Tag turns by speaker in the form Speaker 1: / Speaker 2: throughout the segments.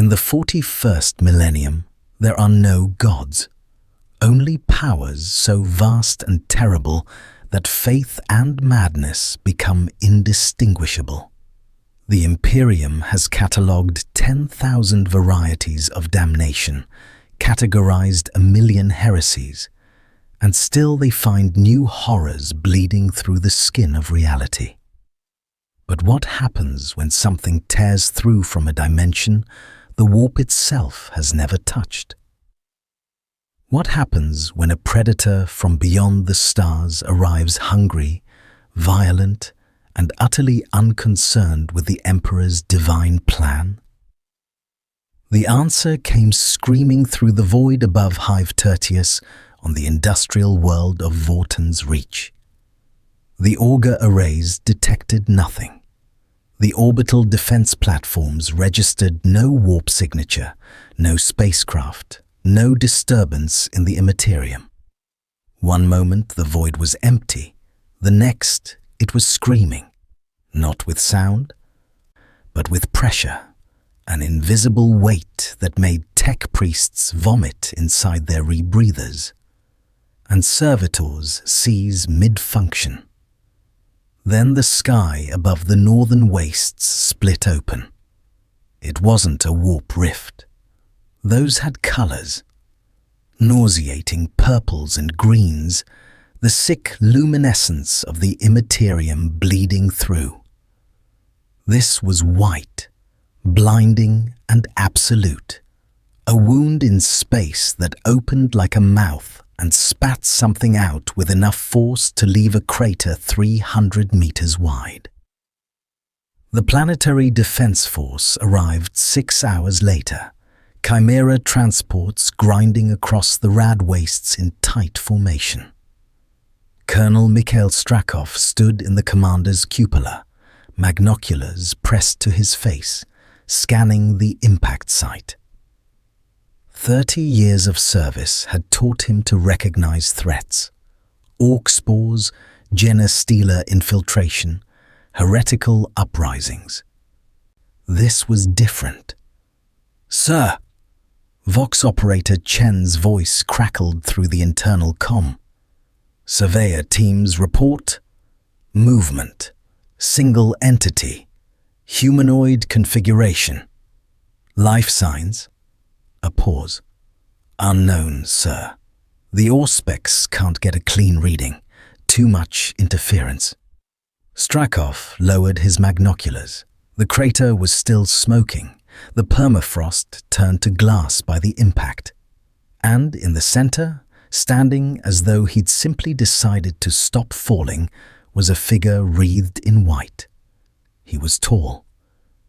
Speaker 1: In the 41st millennium, there are no gods, only powers so vast and terrible that faith and madness become indistinguishable. The Imperium has catalogued 10,000 varieties of damnation, categorized 1,000,000 heresies, and still they find new horrors bleeding through the skin of reality. But what happens when something tears through from a dimension the warp itself has never touched? What happens when a predator from beyond the stars arrives hungry, violent, and utterly unconcerned with the Emperor's divine plan? The answer came screaming through the void above Hive Tertius on the industrial world of Vorten's reach. The auger arrays detected nothing. The orbital defense platforms registered no warp signature, no spacecraft, no disturbance in the immaterium. One moment the void was empty, the next it was screaming, not with sound, but with pressure, an invisible weight that made tech priests vomit inside their rebreathers, and servitors seize mid-function. Then the sky above the northern wastes split open. It wasn't a warp rift. Those had colors, nauseating purples and greens, the sick luminescence of the immaterium bleeding through. This was white, blinding and absolute, a wound in space that opened like a mouth and spat something out with enough force to leave a crater 300 meters wide. The Planetary Defense Force arrived 6 hours later, Chimera transports grinding across the rad wastes in tight formation. Colonel Mikhail Strakov stood in the commander's cupola, magnoculars pressed to his face, scanning the impact site. 30 years of service had taught him to recognize threats: orc spores, Genestealer infiltration, heretical uprisings. This was different. "Sir!" Vox operator Chen's voice crackled through the internal comm. "Surveyor teams report movement, single entity, humanoid configuration, life signs." A pause. "Unknown, sir. The Auspex can't get a clean reading. Too much interference." Strakov lowered his magnoculars. The crater was still smoking. The permafrost turned to glass by the impact. And in the center, standing as though he'd simply decided to stop falling, was a figure wreathed in white. He was tall,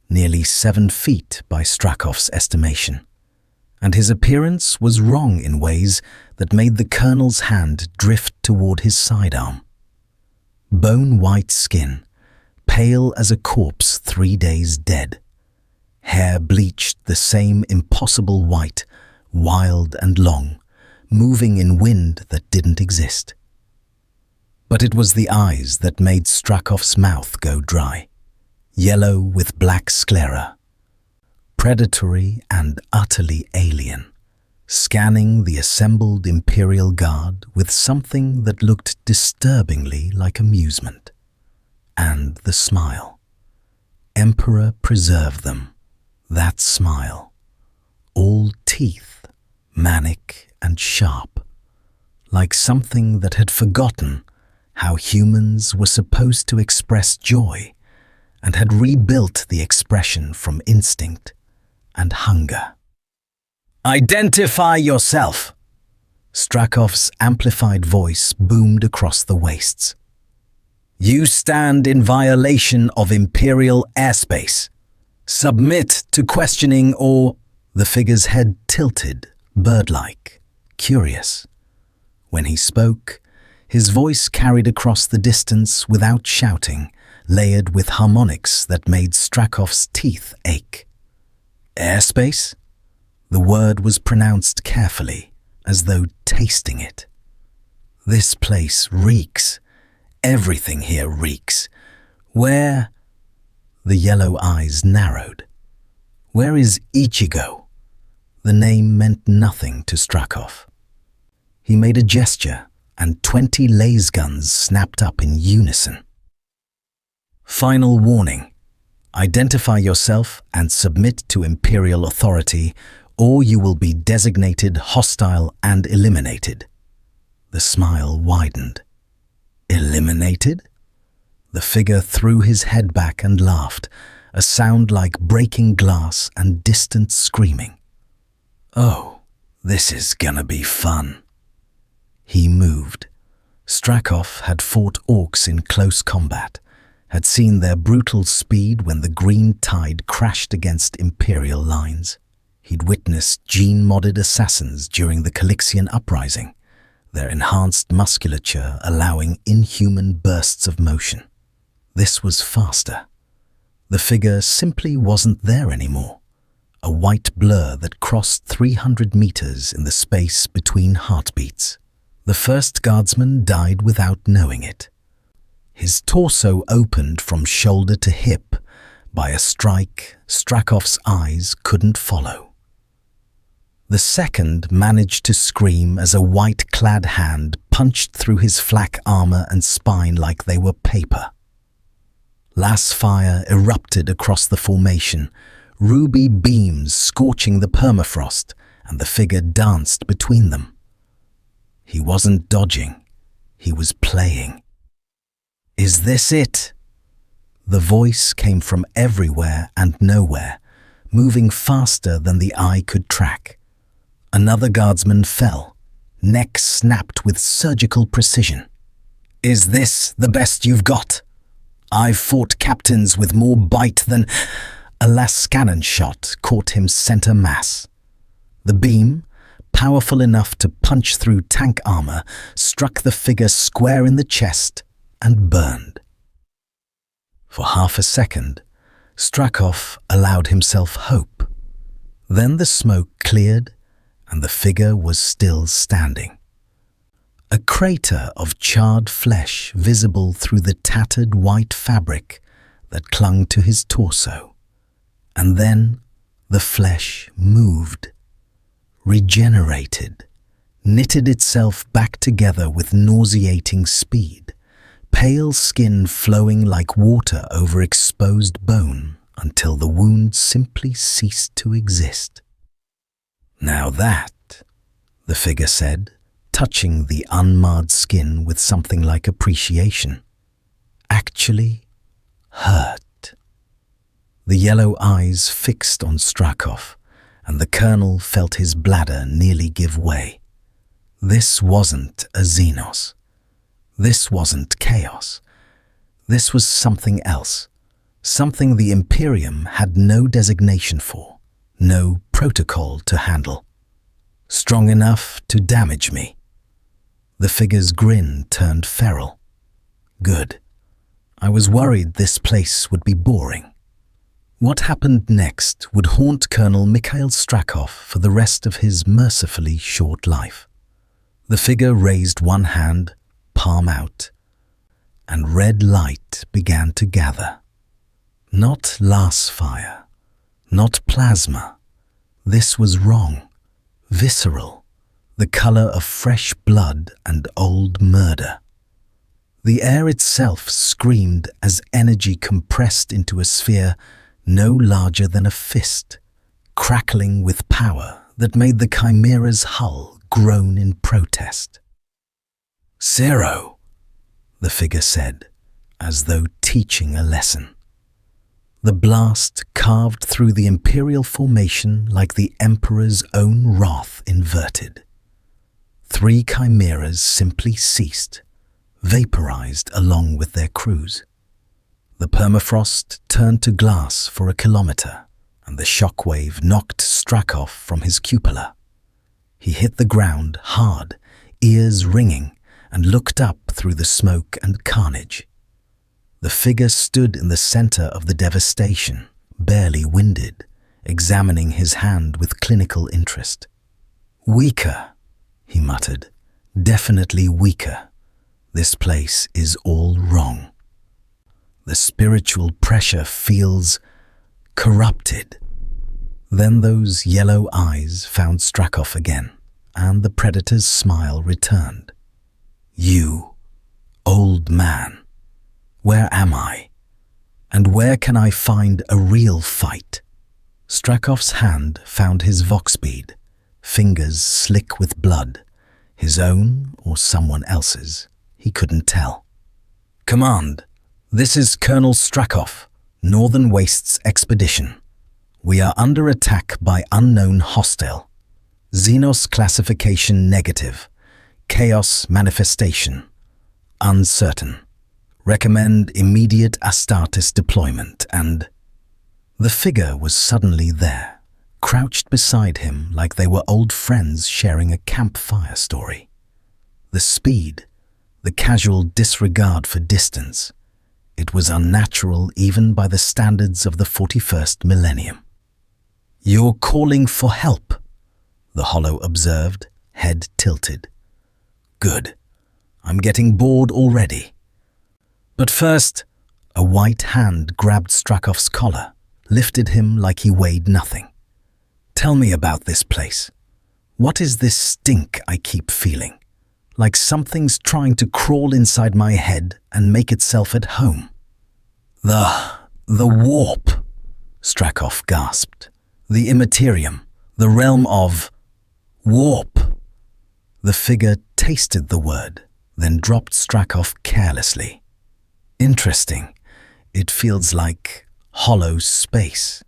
Speaker 1: nearly 7 feet by Strakov's estimation, and his appearance was wrong in ways that made the colonel's hand drift toward his sidearm. Bone-white skin, pale as a corpse 3 days dead. Hair bleached the same impossible white, wild and long, moving in wind that didn't exist. But it was the eyes that made Strakov's mouth go dry, yellow with black sclera. Predatory and utterly alien, scanning the assembled Imperial Guard with something that looked disturbingly like amusement. And the smile. Emperor preserve them, that smile. All teeth, manic and sharp, like something that had forgotten how humans were supposed to express joy and had rebuilt the expression from instinct and hunger. "Identify yourself!" Strakov's amplified voice boomed across the wastes. "You stand in violation of Imperial airspace. Submit to questioning or—" The figure's head tilted, bird-like, curious. When he spoke, his voice carried across the distance without shouting, layered with harmonics that made Strakov's teeth ache. "Airspace?" The word was pronounced carefully, as though tasting it. "This place reeks. Everything here reeks. Where—" The yellow eyes narrowed. Where is ICHIGO? The name meant nothing to Strakov. He made a gesture, and 20 laser guns snapped up in unison. Final warning. Identify yourself and submit to Imperial authority, or you will be designated hostile and eliminated. The smile widened. Eliminated? The figure threw his head back and laughed, a sound like breaking glass and distant screaming. Oh, this is gonna be fun. He moved. Strakov had fought orcs in close combat, had seen their brutal speed when the green tide crashed against Imperial lines. He'd witnessed gene-modded assassins during the Calixian uprising, their enhanced musculature allowing inhuman bursts of motion. This was faster. The figure simply wasn't there anymore, a white blur that crossed 300 meters in the space between heartbeats. The first guardsman died without knowing it. His torso opened from shoulder to hip by a strike Strakov's eyes couldn't follow. The second managed to scream as a white-clad hand punched through his flak armor and spine like they were paper. Las fire erupted across the formation, ruby beams scorching the permafrost, and the figure danced between them. He wasn't dodging, he was playing. Is this it? The voice came from everywhere and nowhere, moving faster than the eye could track. Another guardsman fell, neck snapped with surgical precision. Is this the best you've got? I've fought captains with more bite than... A las cannon shot caught him center mass. The beam, powerful enough to punch through tank armor, struck the figure square in the chest and burned. For half a second, Strakov allowed himself hope. Then the smoke cleared and the figure was still standing. A crater of charred flesh visible through the tattered white fabric that clung to his torso. And then the flesh moved, regenerated, knitted itself back together with nauseating speed, pale skin flowing like water over exposed bone until the wound simply ceased to exist. Now that, the figure said, touching the unmarred skin with something like appreciation, actually hurt. The yellow eyes fixed on Strakov, and the colonel felt his bladder nearly give way. This wasn't a Xenos. This wasn't chaos. This was something else, something the Imperium had no designation for, no protocol to handle. Strong enough to damage me. The figure's grin turned feral. Good. I was worried this place would be boring. What happened next would haunt Colonel Mikhail Strakov for the rest of his mercifully short life. The figure raised one hand, palm out, and red light began to gather. Not las fire, not plasma. This was wrong, visceral, the color of fresh blood and old murder. The air itself screamed as energy compressed into a sphere no larger than a fist, crackling with power that made the chimera's hull groan in protest. "Zero," the figure said, as though teaching a lesson. The blast carved through the Imperial formation like the Emperor's own wrath inverted. 3 chimeras simply ceased, vaporized along with their crews. The permafrost turned to glass for a kilometer, and the shockwave knocked Strakov from his cupola. He hit the ground hard, ears ringing, and looked up through the smoke and carnage. The figure stood in the center of the devastation, barely winded, examining his hand with clinical interest. "Weaker," he muttered, "definitely weaker. This place is all wrong. The spiritual pressure feels corrupted." Then those yellow eyes found Strakov again, and the predator's smile returned. You, old man, where am I? And where can I find a real fight? Strakov's hand found his vox bead, fingers slick with blood, his own or someone else's, he couldn't tell. Command, this is Colonel Strakov, Northern Wastes Expedition. We are under attack by unknown hostile. Xenos classification negative. Chaos manifestation. Uncertain. Recommend immediate Astartes deployment and... The figure was suddenly there, crouched beside him like they were old friends sharing a campfire story. The speed, the casual disregard for distance, it was unnatural even by the standards of the 41st millennium. You're calling for help, the Hollow observed, head tilted. Good. I'm getting bored already. But first, a white hand grabbed Strakov's collar, lifted him like he weighed nothing. Tell me about this place. What is this stink I keep feeling? Like something's trying to crawl inside my head and make itself at home. The warp, Strakov gasped. The immaterium, the realm of warp. The figure tasted the word, then dropped Strakov carelessly. Interesting. It feels like hollow space,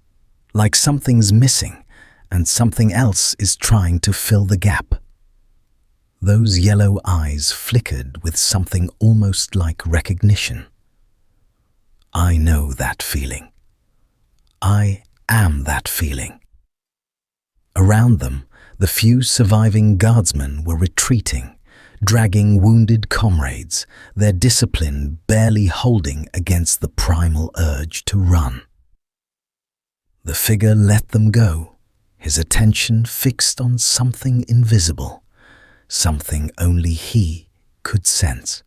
Speaker 1: like something's missing and something else is trying to fill the gap. Those yellow eyes flickered with something almost like recognition. I know that feeling. I am that feeling. Around them, the few surviving guardsmen were retreating, dragging wounded comrades, their discipline barely holding against the primal urge to run. The figure let them go, his attention fixed on something invisible, something only he could sense.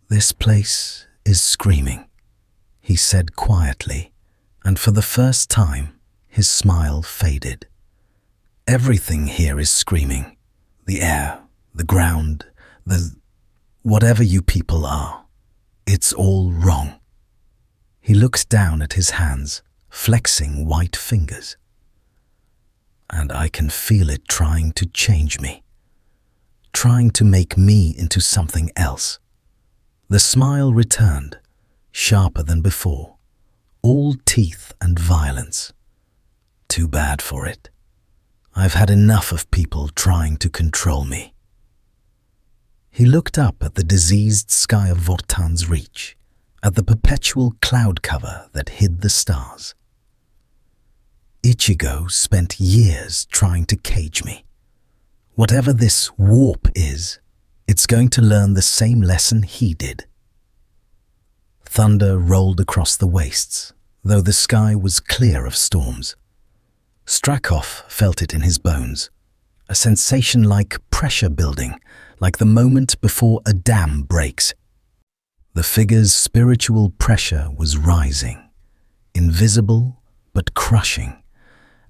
Speaker 1: This place is screaming, he said quietly, and for the first time, his smile faded. Everything here is screaming. The air, the ground, whatever you people are. It's all wrong. He looked down at his hands, flexing white fingers. And I can feel it trying to change me, trying to make me into something else. The smile returned, sharper than before, all teeth and violence. Too bad for it. I've had enough of people trying to control me. He looked up at the diseased sky of Vortan's Reach, at the perpetual cloud cover that hid the stars. ICHIGO spent years trying to cage me. Whatever this warp is, it's going to learn the same lesson he did. Thunder rolled across the wastes, though the sky was clear of storms. Strakov felt it in his bones, a sensation like pressure building, like the moment before a dam breaks. The figure's spiritual pressure was rising, invisible but crushing,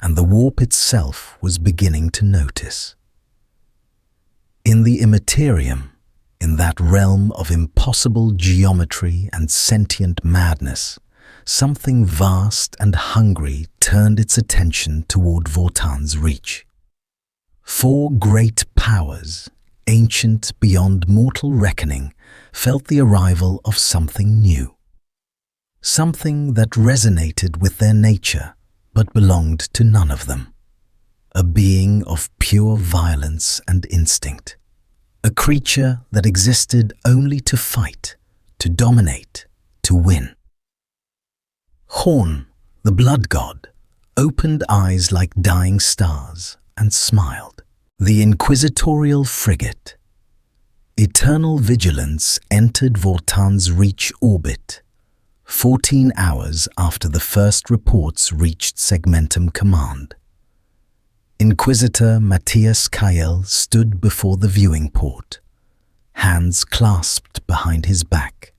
Speaker 1: and the warp itself was beginning to notice. In the immaterium, in that realm of impossible geometry and sentient madness, something vast and hungry turned its attention toward Vortan's Reach. 4 great powers, ancient beyond mortal reckoning, felt the arrival of something new. Something that resonated with their nature, but belonged to none of them. A being of pure violence and instinct. A creature that existed only to fight, to dominate, to win. Horn, the blood god, opened eyes like dying stars and smiled. The inquisitorial frigate. Eternal vigilance entered Vortan's Reach orbit, 14 hours after the first reports reached Segmentum Command. Inquisitor Matthias Kael stood before the viewing port, hands clasped behind his back,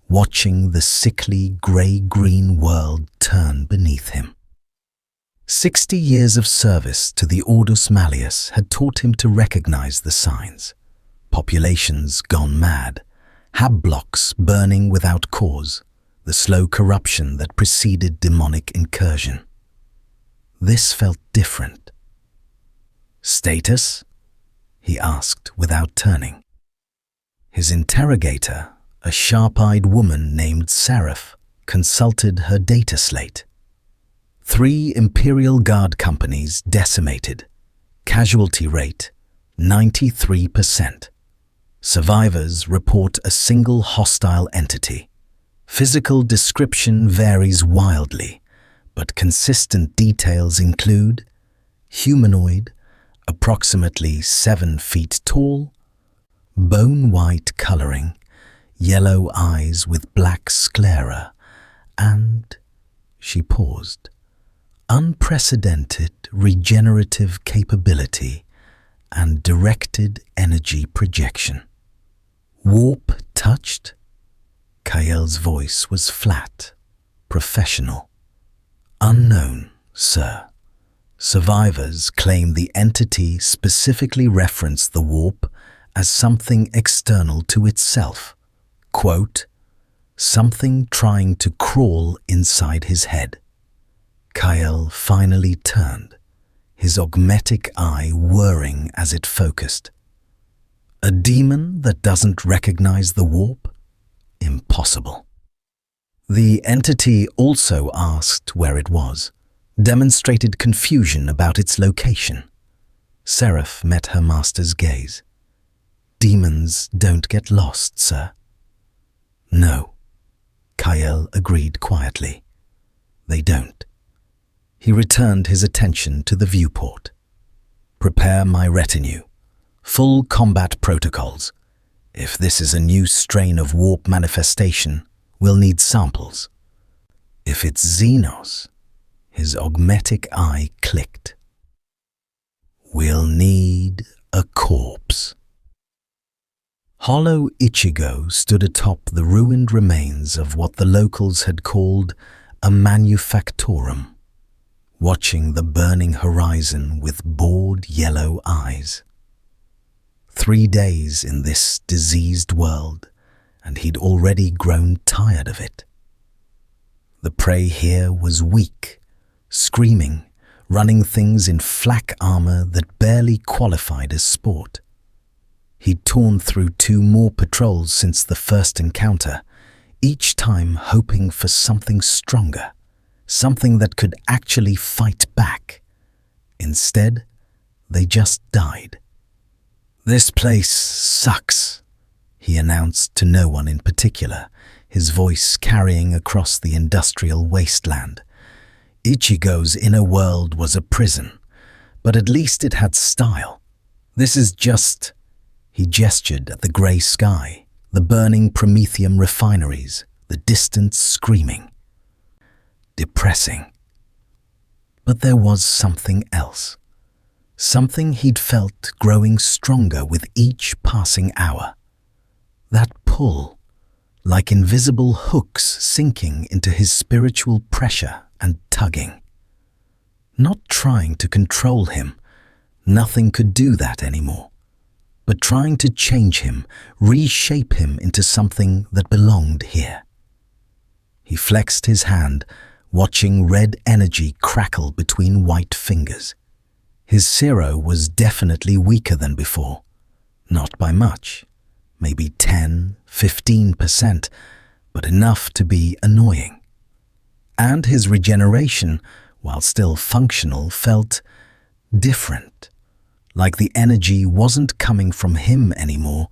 Speaker 1: watching the sickly grey-green world turn beneath him. 60 years of service to the Ordus Malleus had taught him to recognize the signs. Populations gone mad, hab blocks burning without cause, the slow corruption that preceded demonic incursion. This felt different. "Status?" he asked without turning. His interrogator, a sharp-eyed woman named Seraph, consulted her data slate. 3 Imperial Guard companies decimated. Casualty rate 93%. Survivors report a single hostile entity. Physical description varies wildly, but consistent details include humanoid, approximately 7 feet tall, bone-white coloring, yellow eyes with black sclera, and, she paused, unprecedented regenerative capability and directed energy projection. Warp touched? Kael's voice was flat, professional. Unknown, sir. Survivors claim the entity specifically referenced the warp as something external to itself. Quote, something trying to crawl inside his head. Kael finally turned, his augmetic eye whirring as it focused. A demon that doesn't recognize the warp? Impossible. The entity also asked where it was, demonstrated confusion about its location. Seraph met her master's gaze. Demons don't get lost, sir. No, Kael agreed quietly. They don't. He returned his attention to the viewport. Prepare my retinue. Full combat protocols. If this is a new strain of warp manifestation, we'll need samples. If it's Xenos, his augmetic eye clicked. We'll need a corpse. Hollow ICHIGO stood atop the ruined remains of what the locals had called a manufactorum, watching the burning horizon with bored yellow eyes. 3 days in this diseased world, and he'd already grown tired of it. The prey here was weak, screaming, running things in flak armor that barely qualified as sport. He'd torn through 2 more patrols since the first encounter, each time hoping for something stronger, something that could actually fight back. Instead, they just died. This place sucks, he announced to no one in particular, his voice carrying across the industrial wasteland. Ichigo's inner world was a prison, but at least it had style. This is just... He gestured at the grey sky, the burning Prometheum refineries, the distant screaming. Depressing. But there was something else. Something he'd felt growing stronger with each passing hour. That pull, like invisible hooks sinking into his spiritual pressure and tugging. Not trying to control him, nothing could do that anymore, but trying to change him, reshape him into something that belonged here. He flexed his hand, watching red energy crackle between white fingers. His Zero was definitely weaker than before, not by much, maybe 10–15%, but enough to be annoying. And his regeneration, while still functional, felt different, like the energy wasn't coming from him anymore,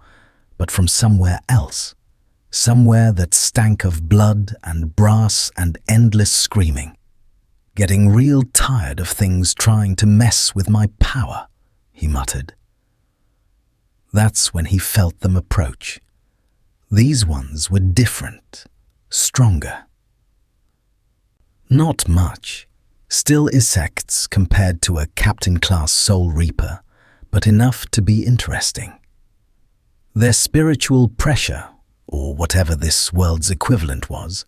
Speaker 1: but from somewhere else, somewhere that stank of blood and brass and endless screaming. Getting real tired of things trying to mess with my power, he muttered. That's when he felt them approach. These ones were different, stronger. Not much, still insects compared to a captain-class Soul Reaper, but enough to be interesting. Their spiritual pressure, or whatever this world's equivalent was,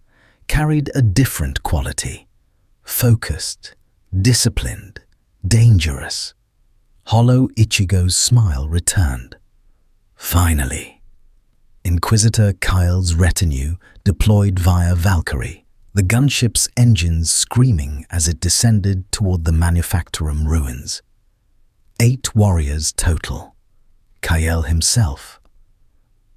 Speaker 1: carried a different quality. Focused, disciplined, dangerous. Hollow Ichigo's smile returned. Finally. Inquisitor Kyle's retinue deployed via Valkyrie, the gunship's engines screaming as it descended toward the Manufactorum ruins. 8 warriors total. Kyle himself.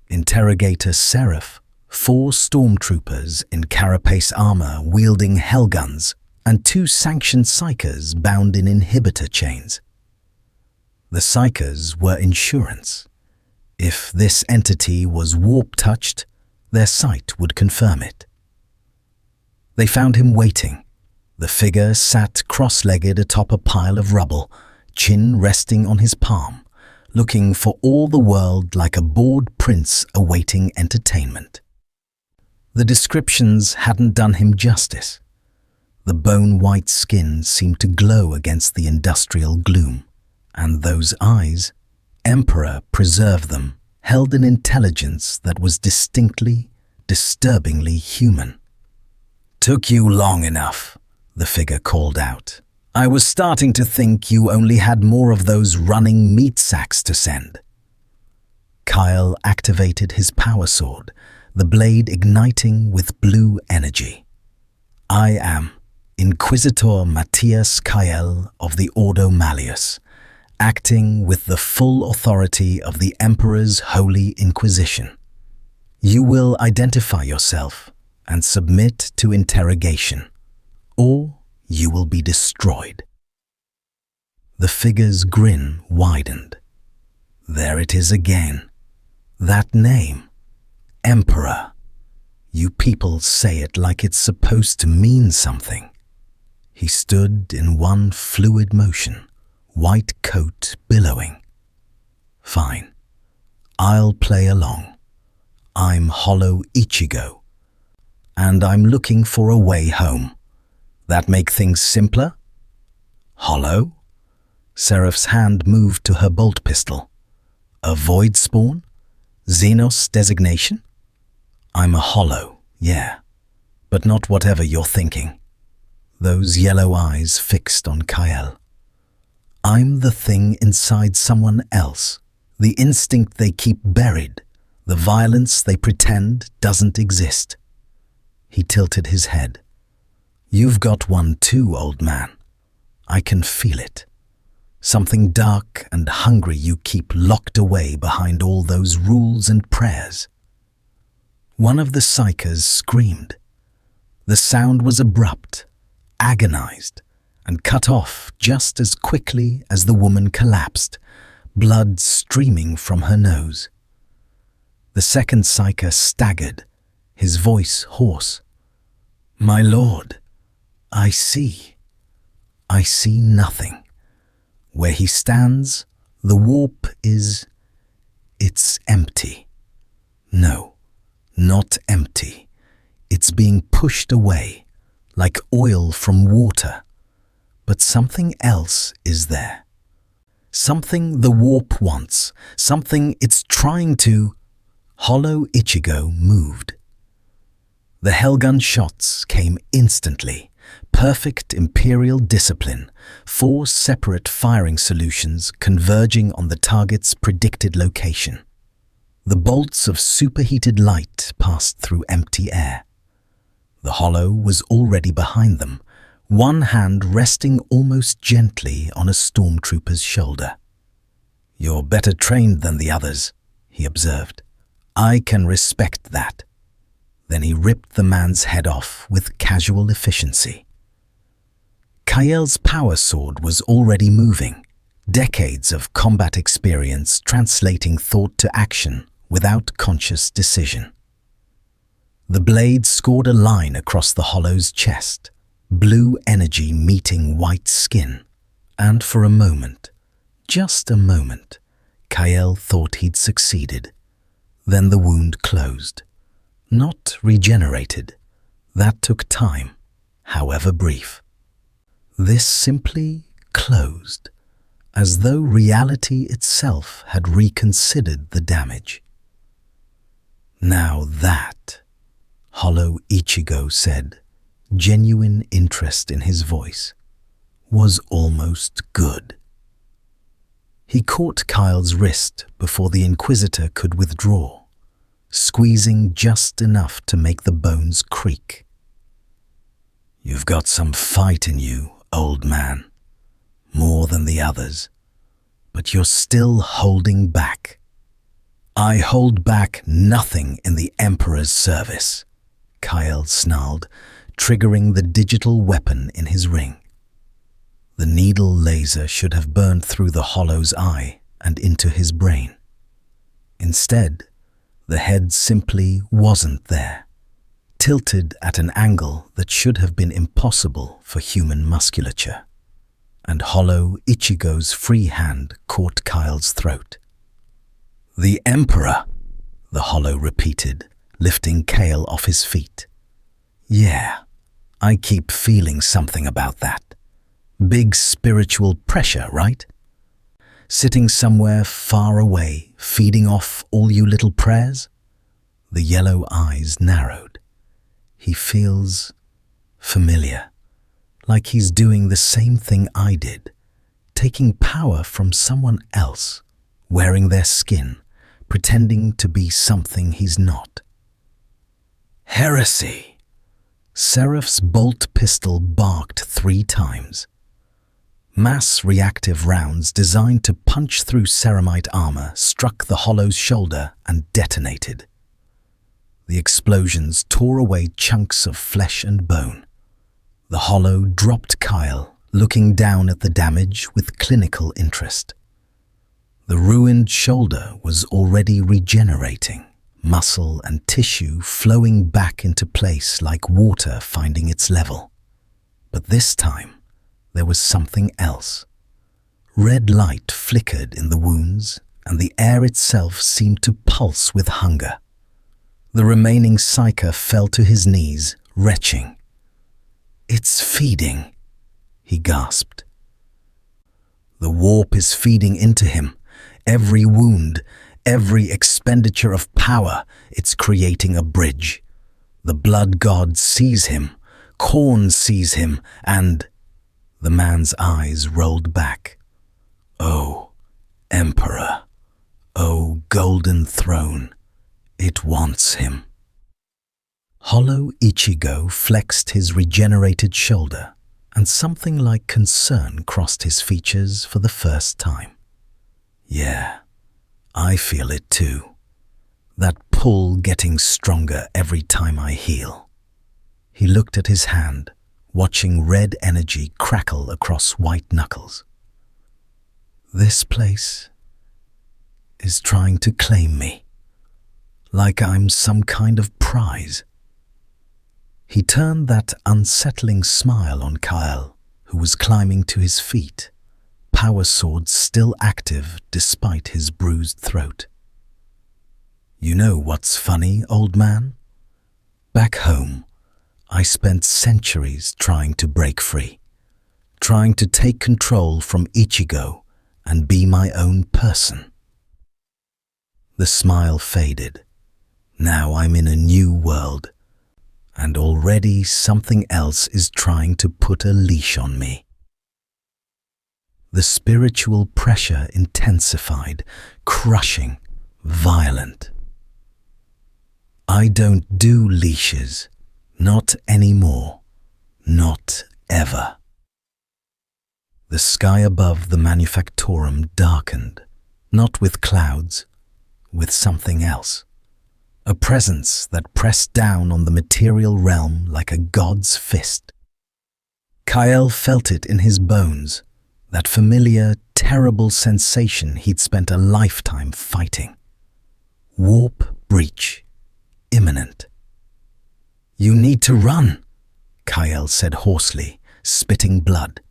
Speaker 1: Interrogator Seraph, 4 stormtroopers in carapace armor wielding hellguns, and 2 sanctioned psychers bound in inhibitor chains. The psychers were insurance. If this entity was warp-touched, their sight would confirm it. They found him waiting. The figure sat cross-legged atop a pile of rubble, chin resting on his palm, looking for all the world like a bored prince awaiting entertainment. The descriptions hadn't done him justice. The bone-white skin seemed to glow against the industrial gloom, and those eyes, Emperor preserved them, held an intelligence that was distinctly, disturbingly human. "Took you long enough," the figure called out. "I was starting to think you only had more of those running meat sacks to send." Kyle activated his power sword, the blade igniting with blue energy. "I am Inquisitor Matthias Kyle of the Ordo Malleus, acting with the full authority of the Emperor's Holy Inquisition. You will identify yourself and submit to interrogation, or you will be destroyed." The figure's grin widened. There it is again. That name, Emperor. You people say it like it's supposed to mean something. He stood in one fluid motion, white coat billowing. "Fine. I'll play along. I'm Hollow Ichigo, and I'm looking for a way home. That make things simpler?" "Hollow?" Seraph's hand moved to her bolt pistol. "A void spawn? Xenos designation?" "I'm a Hollow, yeah, but not whatever you're thinking." Those yellow eyes fixed on Kyle. "I'm the thing inside someone else, the instinct they keep buried, the violence they pretend doesn't exist." He tilted his head. "You've got one too, old man. I can feel it. Something dark and hungry you keep locked away behind all those rules and prayers." One of the psychers screamed. The sound was abrupt, agonized, and cut off just as quickly as the woman collapsed, blood streaming from her nose. The second psyker staggered, his voice hoarse. "My lord, I see. I see nothing. Where he stands, the warp it's empty. No, not empty. It's being pushed away, like oil from water. But something else is there. Something the warp wants, something it's trying to—" Hollow Ichigo moved. The Hellgun shots came instantly. Perfect Imperial discipline, 4 separate firing solutions converging on the target's predicted location. The bolts of superheated light passed through empty air. The Hollow was already behind them, one hand resting almost gently on a stormtrooper's shoulder. "You're better trained than the others," he observed. "I can respect that." Then he ripped the man's head off with casual efficiency. Kyle's power sword was already moving, decades of combat experience translating thought to action without conscious decision. The blade scored a line across the Hollow's chest, blue energy meeting white skin, and for a moment, just a moment, Kyle thought he'd succeeded. Then the wound closed. Not regenerated. That took time, however brief. This simply closed, as though reality itself had reconsidered the damage. "Now that," Hollow Ichigo said, genuine interest in his voice. was almost good. He caught Kyle's wrist before the Inquisitor could withdraw, squeezing just enough to make the bones creak. "You've got some fight in you, old man, more than the others, but you're still holding back." "I hold back nothing in the Emperor's service," Kyle snarled, triggering the digital weapon in his ring. The needle laser should have burned through the Hollow's eye and into his brain. Instead, the head simply wasn't there, tilted at an angle that should have been impossible for human musculature. And Hollow ICHIGO's free hand caught Kyle's throat. "The Emperor," the Hollow repeated, lifting Kyle off his feet. "Yeah, I keep feeling something about that. Big spiritual pressure, right? Sitting somewhere far away, feeding off all you little prayers?" The yellow eyes narrowed. "He feels familiar, like he's doing the same thing I did, taking power from someone else, wearing their skin, pretending to be something he's not." "Heresy!" Seraph's bolt pistol barked 3 times. Mass reactive rounds designed to punch through ceramite armor struck the Hollow's shoulder and detonated. The explosions tore away chunks of flesh and bone. The Hollow dropped Kyle, looking down at the damage with clinical interest. The ruined shoulder was already regenerating, muscle and tissue flowing back into place like water finding its level. But this time, there was something else. Red light flickered in the wounds, and the air itself seemed to pulse with hunger. The remaining psyker fell to his knees, retching. "It's feeding," he gasped. "The warp is feeding into him. Every wound, every expenditure of power, it's creating a bridge. The blood god sees him, Khorne sees him, and..." The man's eyes rolled back. "Oh, Emperor. Oh, Golden Throne. It wants him." Hollow ICHIGO flexed his regenerated shoulder, and something like concern crossed his features for the first time. "Yeah, I feel it too. That pull getting stronger every time I heal." He looked at his hand, watching red energy crackle across white knuckles. "This place is trying to claim me, like I'm some kind of prize." He turned that unsettling smile on Kyle, who was climbing to his feet, power sword still active despite his bruised throat. "You know what's funny, old man? Back home, I spent centuries trying to break free, trying to take control from ICHIGO and be my own person." The smile faded. "Now I'm in a new world, and already something else is trying to put a leash on me." The spiritual pressure intensified, crushing, violent. "I don't do leashes. Not anymore. Not ever." The sky above the Manufactorum darkened, not with clouds, with something else. A presence that pressed down on the material realm like a god's fist. Kyle felt it in his bones, that familiar, terrible sensation he'd spent a lifetime fighting. Warp breach. Imminent. "You need to run," Kyle said hoarsely, spitting blood.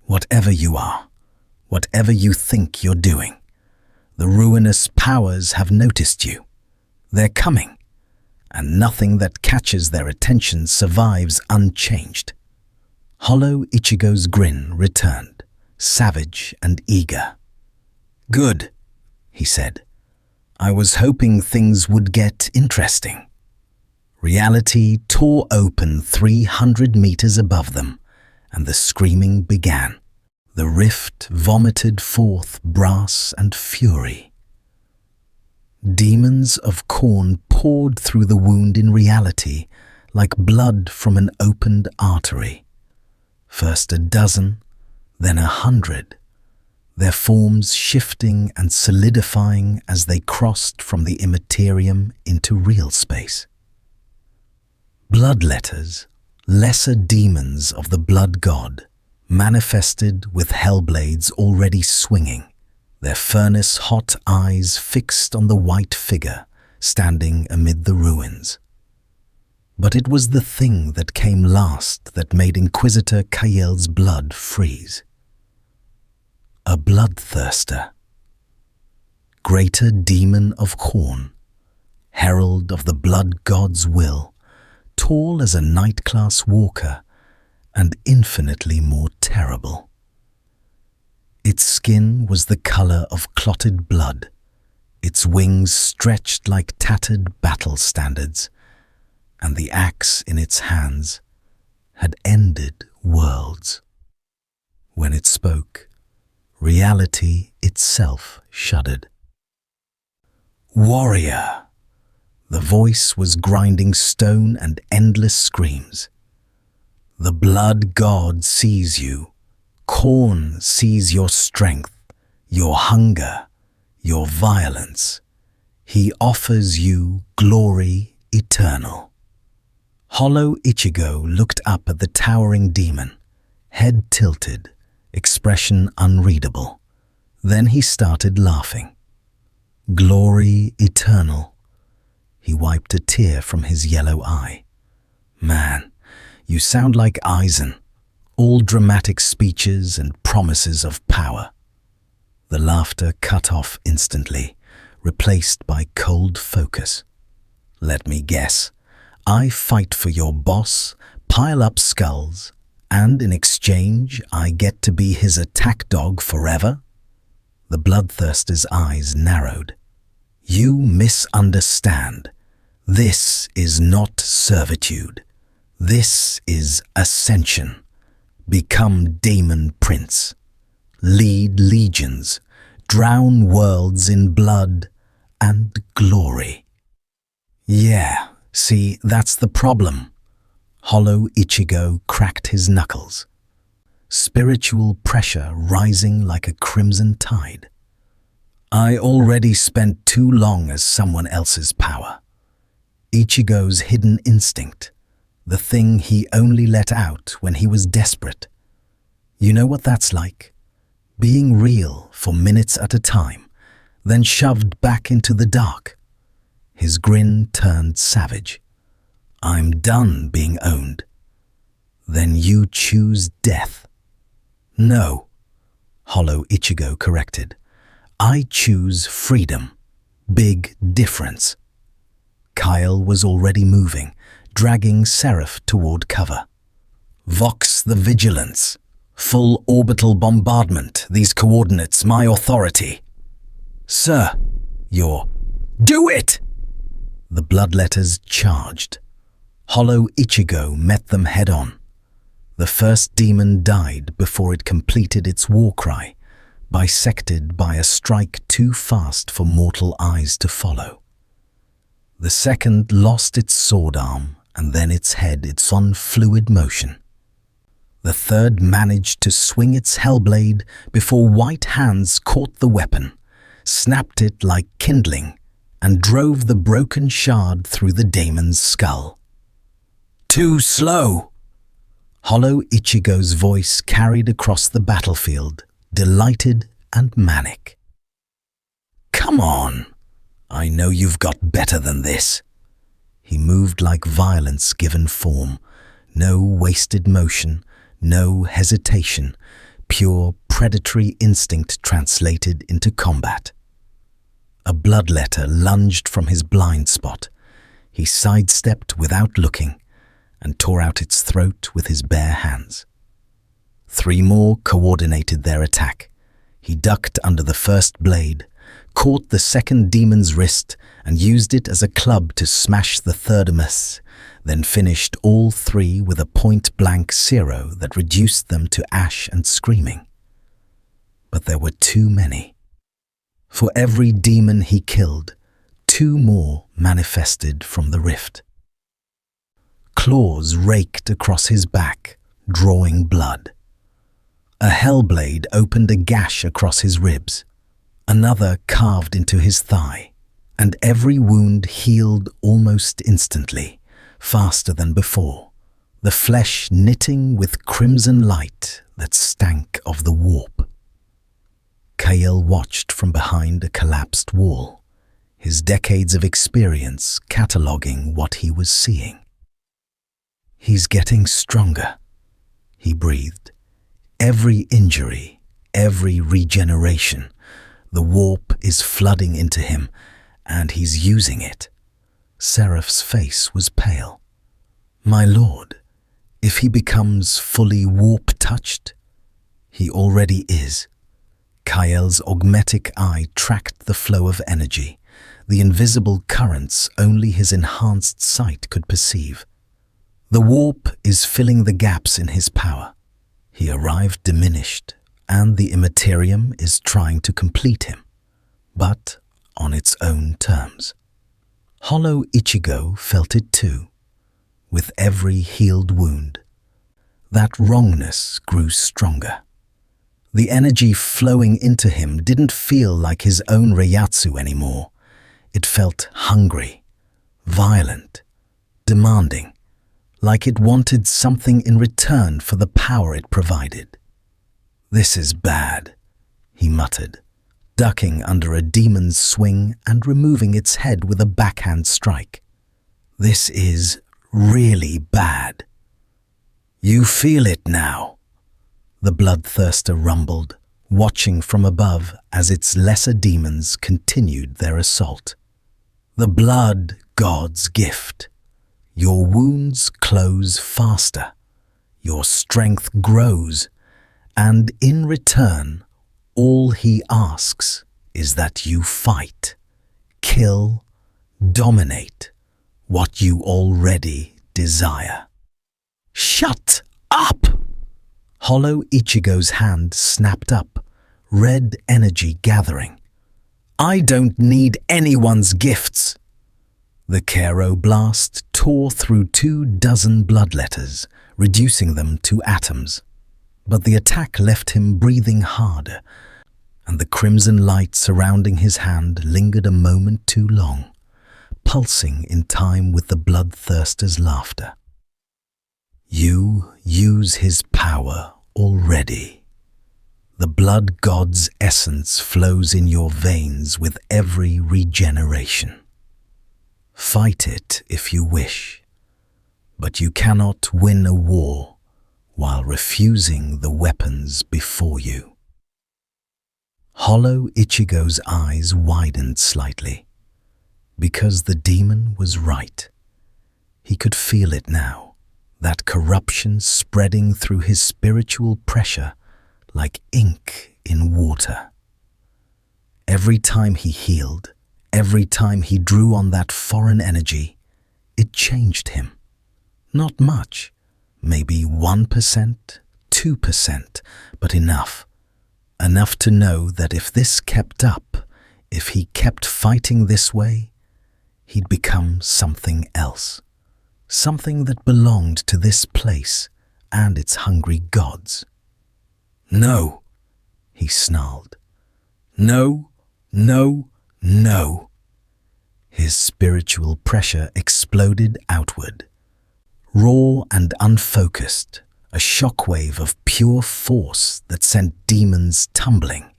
Speaker 1: "Whatever you are, whatever you think you're doing, the ruinous powers have noticed you. They're coming, and nothing that catches their attention survives unchanged." Hollow ICHIGO's grin returned, savage and eager. "Good," he said. "I was hoping things would get interesting." Reality tore open 300 meters above them, and the screaming began. The rift vomited forth brass and fury. Demons of Khorne poured through the wound in reality like blood from an opened artery. First a dozen, then 100, their forms shifting and solidifying as they crossed from the immaterium into real space. Bloodletters, lesser demons of the blood god, manifested with hellblades already swinging, their furnace-hot eyes fixed on the white figure standing amid the ruins. But it was the thing that came last that made Inquisitor Kael's blood freeze. A bloodthirster. Greater demon of Khorne, herald of the blood god's will, tall as a night-class walker and infinitely more terrible. Its skin was the color of clotted blood, its wings stretched like tattered battle standards, and the axe in its hands had ended worlds. When it spoke, reality itself shuddered. Warrior! The voice was grinding stone and endless screams. The blood god sees you. Khorne sees your strength, your hunger, your violence. He offers you glory eternal. Hollow ICHIGO looked up at the towering demon, head tilted, expression unreadable. Then he started laughing. Glory eternal. He wiped a tear from his yellow eye. Man, you sound like Eisen, all dramatic speeches and promises of power. The laughter cut off instantly, replaced by cold focus. Let me guess. I fight for your boss, pile up skulls, and in exchange I get to be his attack dog forever? The bloodthirster's eyes narrowed. You misunderstand. This is not servitude. This is ascension. Become Daemon Prince. Lead legions. Drown worlds in blood and glory. Yeah. See, that's the problem. Hollow ICHIGO cracked his knuckles. Spiritual pressure rising like a crimson tide. I already spent too long as someone else's power. ICHIGO's hidden instinct, the thing he only let out when he was desperate. You know what that's like? Being real for minutes at a time, then shoved back into the dark. His grin turned savage. I'm done being owned. Then you choose death. No, Hollow ICHIGO corrected. I choose freedom. Big difference. Kael was already moving, dragging Seraph toward cover. Vox the Vigilance. Full orbital bombardment. These coordinates, my authority. Sir, you're... Do it! The bloodletters charged. Hollow ICHIGO met them head-on. The first demon died before it completed its war cry, bisected by a strike too fast for mortal eyes to follow. The second lost its sword arm and then its head, its on fluid motion. The third managed to swing its hellblade before white hands caught the weapon, snapped it like kindling, and drove the broken shard through the daemon's skull. Too slow! Hollow ICHIGO's voice carried across the battlefield, delighted and manic. Come on! I know you've got better than this. He moved like violence given form, no wasted motion, no hesitation, pure predatory instinct translated into combat. A bloodletter lunged from his blind spot. He sidestepped without looking and tore out its throat with his bare hands. 3 more coordinated their attack. He ducked under the first blade, caught the second demon's wrist and used it as a club to smash the third amiss, then finished all three with a point-blank zero that reduced them to ash and screaming. But there were too many. For every demon he killed, two more manifested from the rift. Claws raked across his back, drawing blood. A hellblade opened a gash across his ribs. Another carved into his thigh, and every wound healed almost instantly, faster than before, the flesh knitting with crimson light that stank of the warp. Kael watched from behind a collapsed wall, his decades of experience cataloguing what he was seeing. "He's getting stronger," he breathed. "Every injury, every regeneration, the warp is flooding into him, and he's using it." Seraph's face was pale. "My lord, if he becomes fully warp-touched?" "He already is." Kael's augmetic eye tracked the flow of energy, the invisible currents only his enhanced sight could perceive. The warp is filling the gaps in his power. He arrived diminished, and the immaterium is trying to complete him, but on its own terms. Hollow ICHIGO felt it too, with every healed wound. That wrongness grew stronger. The energy flowing into him didn't feel like his own Reiatsu anymore. It felt hungry, violent, demanding, like it wanted something in return for the power it provided. "This is bad," he muttered, ducking under a demon's swing and removing its head with a backhand strike. "This is really bad." "You feel it now," the bloodthirster rumbled, watching from above as its lesser demons continued their assault. "The blood god's gift. Your wounds close faster, your strength grows, and in return, all he asks is that you fight, kill, dominate what you already desire." "Shut up!" Hollow Ichigo's hand snapped up, red energy gathering. "I don't need anyone's gifts." The Kero blast tore through 24 bloodletters, reducing them to atoms. But the attack left him breathing harder, and the crimson light surrounding his hand lingered a moment too long, pulsing in time with the bloodthirster's laughter. "You use his power already. The blood god's essence flows in your veins with every regeneration. Fight it if you wish, but you cannot win a war while refusing the weapons before you." Hollow Ichigo's eyes widened slightly, because the demon was right. He could feel it now, that corruption spreading through his spiritual pressure like ink in water. Every time he healed, every time he drew on that foreign energy, it changed him. Not much, maybe 1%, 2%, but enough. Enough to know that if this kept up, if he kept fighting this way, he'd become something else. Something that belonged to this place and its hungry gods. "No," he snarled. "No, no, no." His spiritual pressure exploded outward. Raw and unfocused, a shockwave of pure force that sent demons tumbling.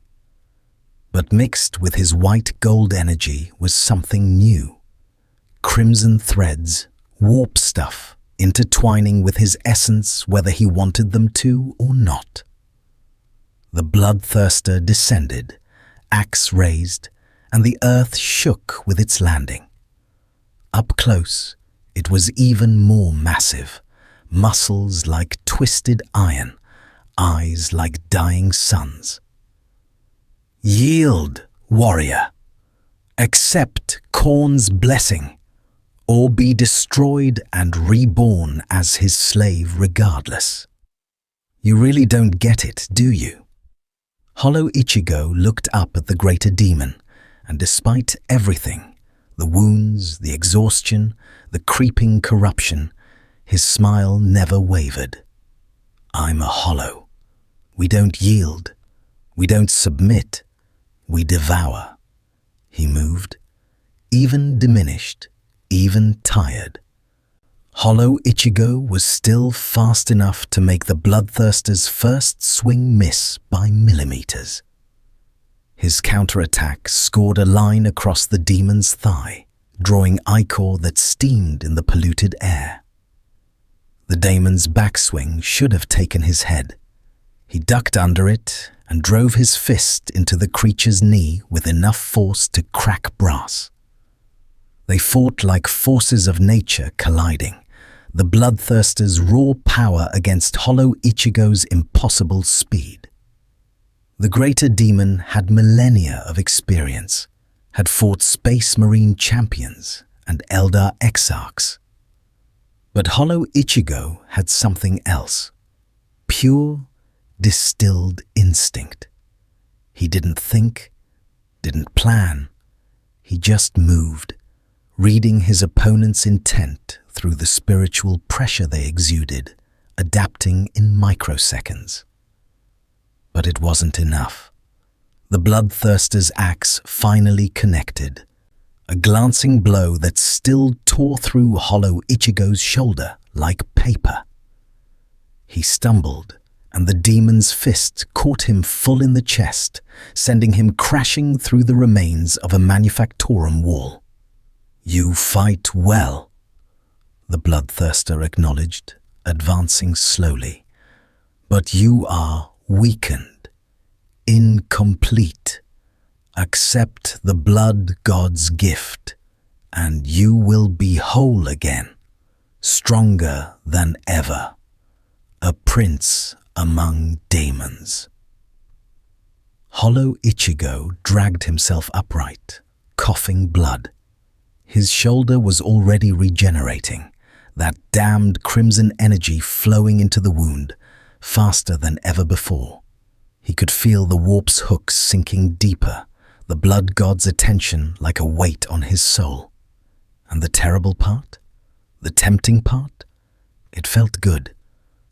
Speaker 1: But mixed with his white-gold energy was something new. Crimson threads, warp stuff, intertwining with his essence whether he wanted them to or not. The bloodthirster descended, axe raised, and the earth shook with its landing. Up close, it was even more massive, muscles like twisted iron, eyes like dying suns. "Yield, warrior," Accept Khorne's blessing, or be destroyed and reborn as his slave regardless. You really don't get it, do you? Hollow Ichigo looked up at the greater demon, and despite everything, the wounds, the exhaustion, the creeping corruption, his smile never wavered. I'm a hollow. We don't yield. We don't submit. We devour. He moved, even diminished, even tired. Hollow Ichigo was still fast enough to make the Bloodthirster's first swing miss by millimeters. His counterattack scored a line across the demon's thigh, drawing ichor that steamed in the polluted air. The Daemon's backswing should have taken his head. He ducked under it and drove his fist into the creature's knee with enough force to crack brass. They fought like forces of nature colliding, the Bloodthirster's raw power against Hollow Ichigo's impossible speed. The greater demon had millennia of experience, had fought Space Marine champions and Eldar exarchs. But Hollow Ichigo had something else, pure, distilled instinct. He didn't think, didn't plan, he just moved, reading his opponent's intent through the spiritual pressure they exuded, adapting in microseconds. But it wasn't enough. The Bloodthirster's axe finally connected, a glancing blow that still tore through Hollow Ichigo's shoulder like paper. He stumbled, and the demon's fist caught him full in the chest, sending him crashing through the remains of a manufactorum wall. You fight well, the Bloodthirster acknowledged, advancing slowly. But you are weakened, incomplete. Accept the blood god's gift, and you will be whole again, stronger than ever, a prince among demons. Hollow Ichigo dragged himself upright, coughing blood. His shoulder was already regenerating, that damned crimson energy flowing into the wound, faster than ever before. He could feel the warp's hooks sinking deeper, the blood god's attention like a weight on his soul. And the terrible part? The tempting part? It felt good.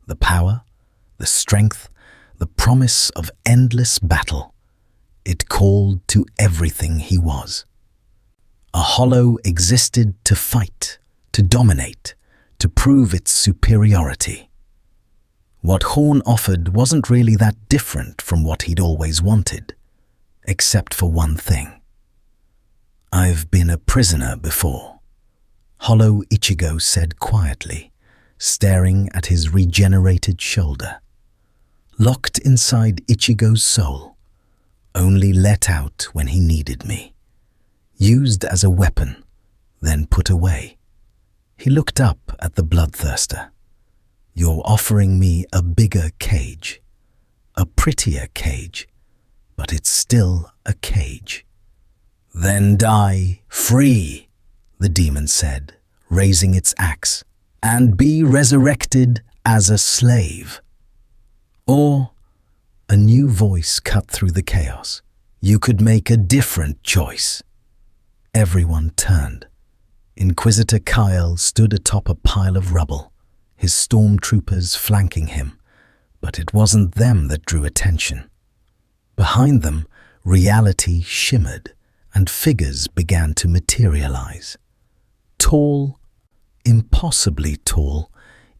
Speaker 1: The power, the strength, the promise of endless battle. It called to everything he was. A hollow existed to fight, to dominate, to prove its superiority. What Khorne offered wasn't really that different from what he'd always wanted, except for one thing. I've been a prisoner before, Hollow Ichigo said quietly, staring at his regenerated shoulder. Locked inside Ichigo's soul, only let out when he needed me. Used as a weapon, then put away. He looked up at the Bloodthirster. You're offering me a bigger cage, a prettier cage, but it's still a cage. Then die free, the demon said, raising its axe, and be resurrected as a slave. Or, a new voice cut through the chaos, you could make a different choice. Everyone turned. Inquisitor Kyle stood atop a pile of rubble, his stormtroopers flanking him, but it wasn't them that drew attention. Behind them, reality shimmered, and figures began to materialize. Tall, impossibly tall,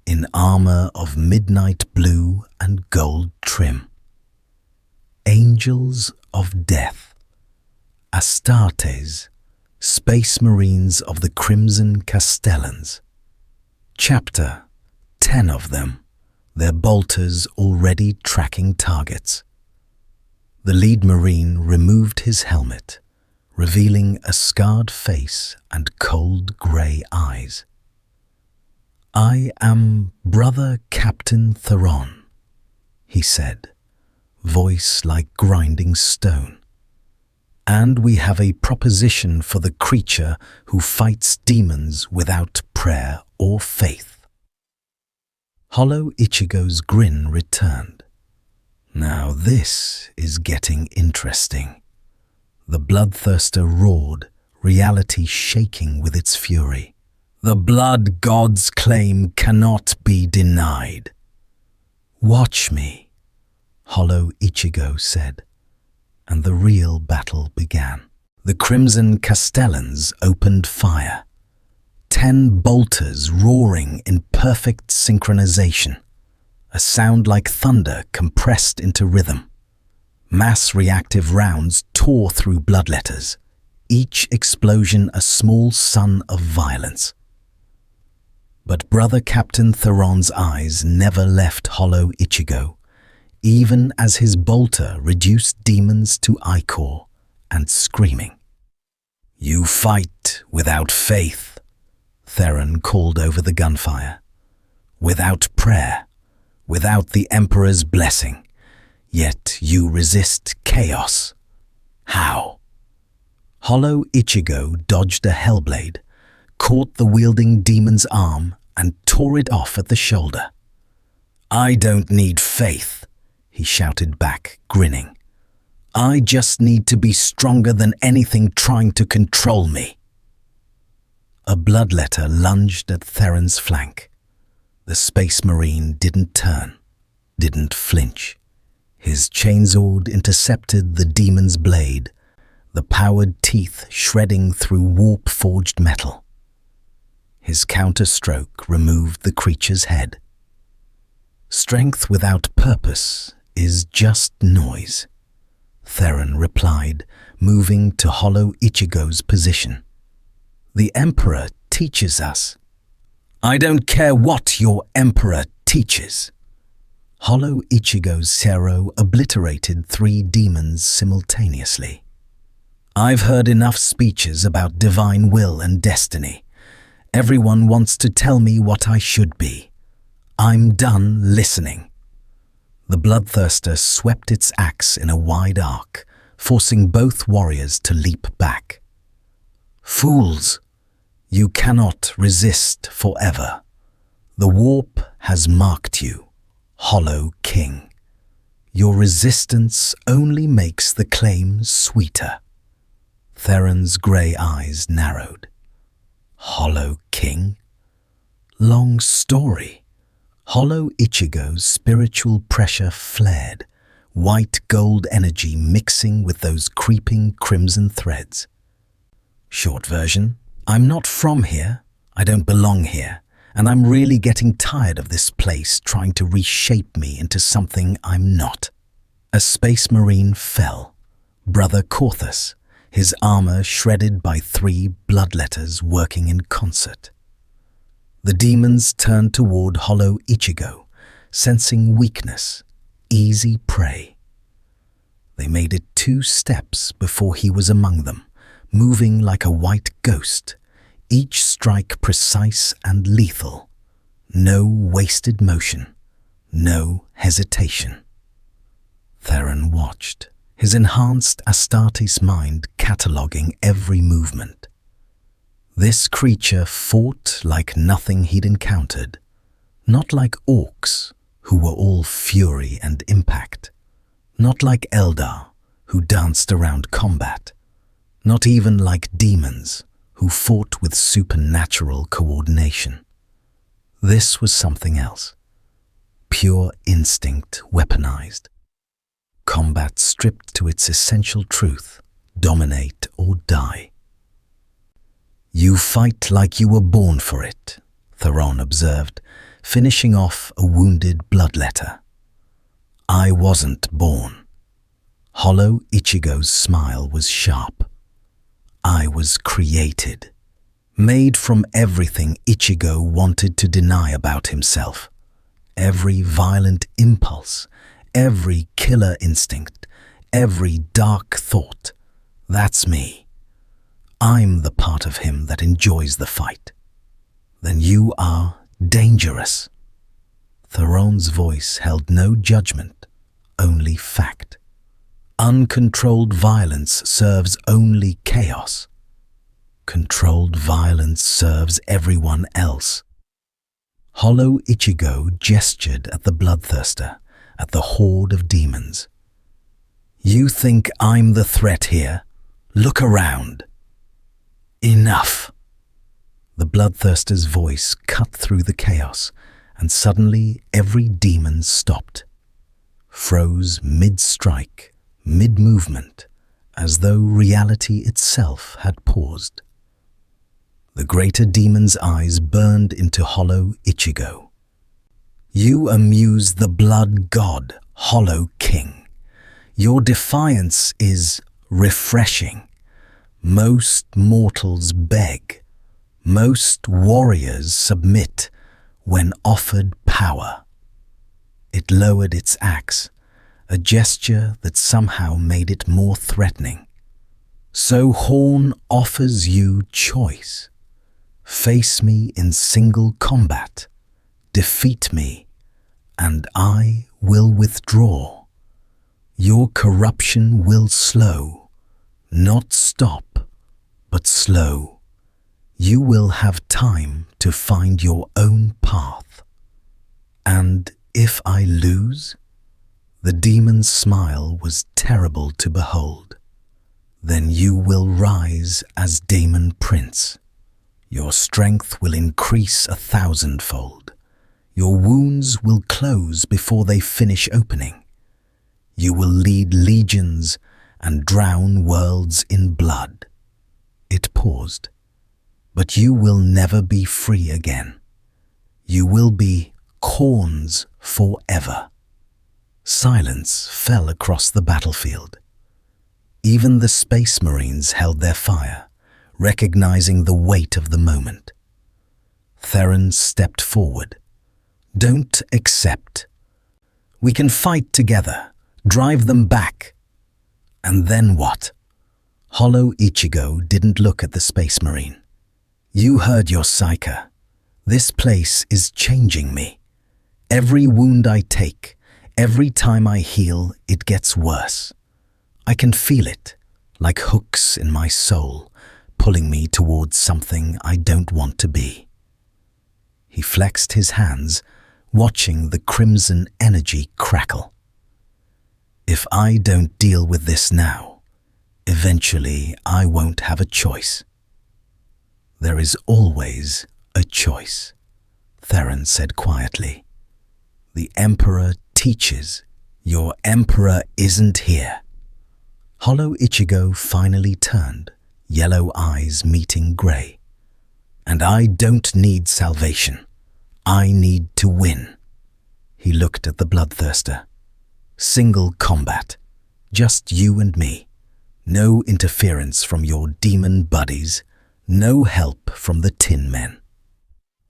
Speaker 1: in armor of midnight blue and gold trim. Angels of death, Astartes, Space Marines of the Crimson Castellans. Chapter 10 of them, their bolters already tracking targets. The lead Marine removed his helmet, revealing a scarred face and cold grey eyes. I am Brother Captain Theron, he said, voice like grinding stone. And we have a proposition for the creature who fights demons without prayer or faith. Hollow Ichigo's grin returned. Now this is getting interesting. The bloodthirster roared, reality shaking with its fury. The blood god's claim cannot be denied. Watch me, Hollow Ichigo said, and the real battle began. The Crimson Castellans opened fire. 10 bolters roaring in perfect synchronization, a sound like thunder compressed into rhythm. Mass reactive rounds tore through bloodletters, each explosion a small sun of violence. But Brother Captain Theron's eyes never left Hollow Ichigo, even as his bolter reduced demons to ichor and screaming. You fight without faith, Theron called over the gunfire. Without prayer, without the Emperor's blessing, yet you resist chaos. How? Hollow Ichigo dodged a hellblade, caught the wielding demon's arm and tore it off at the shoulder. I don't need faith, he shouted back, grinning. I just need to be stronger than anything trying to control me. A bloodletter lunged at Theron's flank. The Space Marine didn't turn, didn't flinch. His chainsword intercepted the demon's blade, the powered teeth shredding through warp-forged metal. His counterstroke removed the creature's head. Strength without purpose is just noise, Theron replied, moving to Hollow Ichigo's position. The Emperor teaches us. I don't care what your Emperor teaches. Hollow Ichigo's Sero obliterated 3 demons simultaneously. I've heard enough speeches about divine will and destiny. Everyone wants to tell me what I should be. I'm done listening. The bloodthirster swept its axe in a wide arc, forcing both warriors to leap back. Fools! You cannot resist forever. The warp has marked you, Hollow King. Your resistance only makes the claim sweeter. Theron's grey eyes narrowed. Hollow King? Long story. Hollow Ichigo's spiritual pressure flared, white gold energy mixing with those creeping crimson threads. Short version, I'm not from here, I don't belong here, and I'm really getting tired of this place trying to reshape me into something I'm not. A Space Marine fell, Brother Corthus, his armor shredded by 3 bloodletters working in concert. The demons turned toward Hollow Ichigo, sensing weakness, easy prey. They made it 2 steps before he was among them, moving like a white ghost, each strike precise and lethal. No wasted motion, no hesitation. Theron watched, his enhanced Astartes mind cataloguing every movement. This creature fought like nothing he'd encountered, not like orcs, who were all fury and impact, not like Eldar, who danced around combat, not even like demons, who fought with supernatural coordination. This was something else, pure instinct weaponized. Combat stripped to its essential truth, dominate or die. You fight like you were born for it, Theron observed, finishing off a wounded bloodletter. I wasn't born. Hollow Ichigo's smile was sharp. I was created, made from everything Ichigo wanted to deny about himself. Every violent impulse, every killer instinct, every dark thought. That's me. I'm the part of him that enjoys the fight. Then you are dangerous. Theron's voice held no judgment, only fact. Uncontrolled violence serves only chaos. Controlled violence serves everyone else. Hollow Ichigo gestured at the bloodthirster, at the horde of demons. You think I'm the threat here? Look around. Enough. The bloodthirster's voice cut through the chaos, and suddenly every demon stopped, froze mid-strike, mid-movement, as though reality itself had paused. The greater demon's eyes burned into Hollow Ichigo. You amuse the blood god, Hollow King. Your defiance is refreshing. Most mortals beg. Most warriors submit when offered power. It lowered its axe, a gesture that somehow made it more threatening. So Horn offers you choice. Face me in single combat, defeat me, and I will withdraw. Your corruption will slow, not stop, but slow. You will have time to find your own path. And if I lose? The demon's smile was terrible to behold. Then you will rise as Daemon Prince. Your strength will increase 1,000-fold. Your wounds will close before they finish opening. You will lead legions and drown worlds in blood. It paused. But you will never be free again. You will be Khorne's forever. Silence fell across the battlefield. Even the Space Marines held their fire, recognizing the weight of the moment. Theron stepped forward. Don't accept. We can fight together, drive them back. And then what? Hollow Ichigo didn't look at the Space Marine. You heard your psyker. This place is changing me. Every wound I take, every time I heal, it gets worse. I can feel it, like hooks in my soul, pulling me towards something I don't want to be. He flexed his hands, watching the crimson energy crackle. If I don't deal with this now, eventually I won't have a choice. There is always a choice, Theron said quietly. The Emperor teaches. Your Emperor isn't here. Hollow Ichigo finally turned, yellow eyes meeting grey. And I don't need salvation. I need to win. He looked at the bloodthirster. Single combat. Just you and me. No interference from your demon buddies. No help from the Tin Men.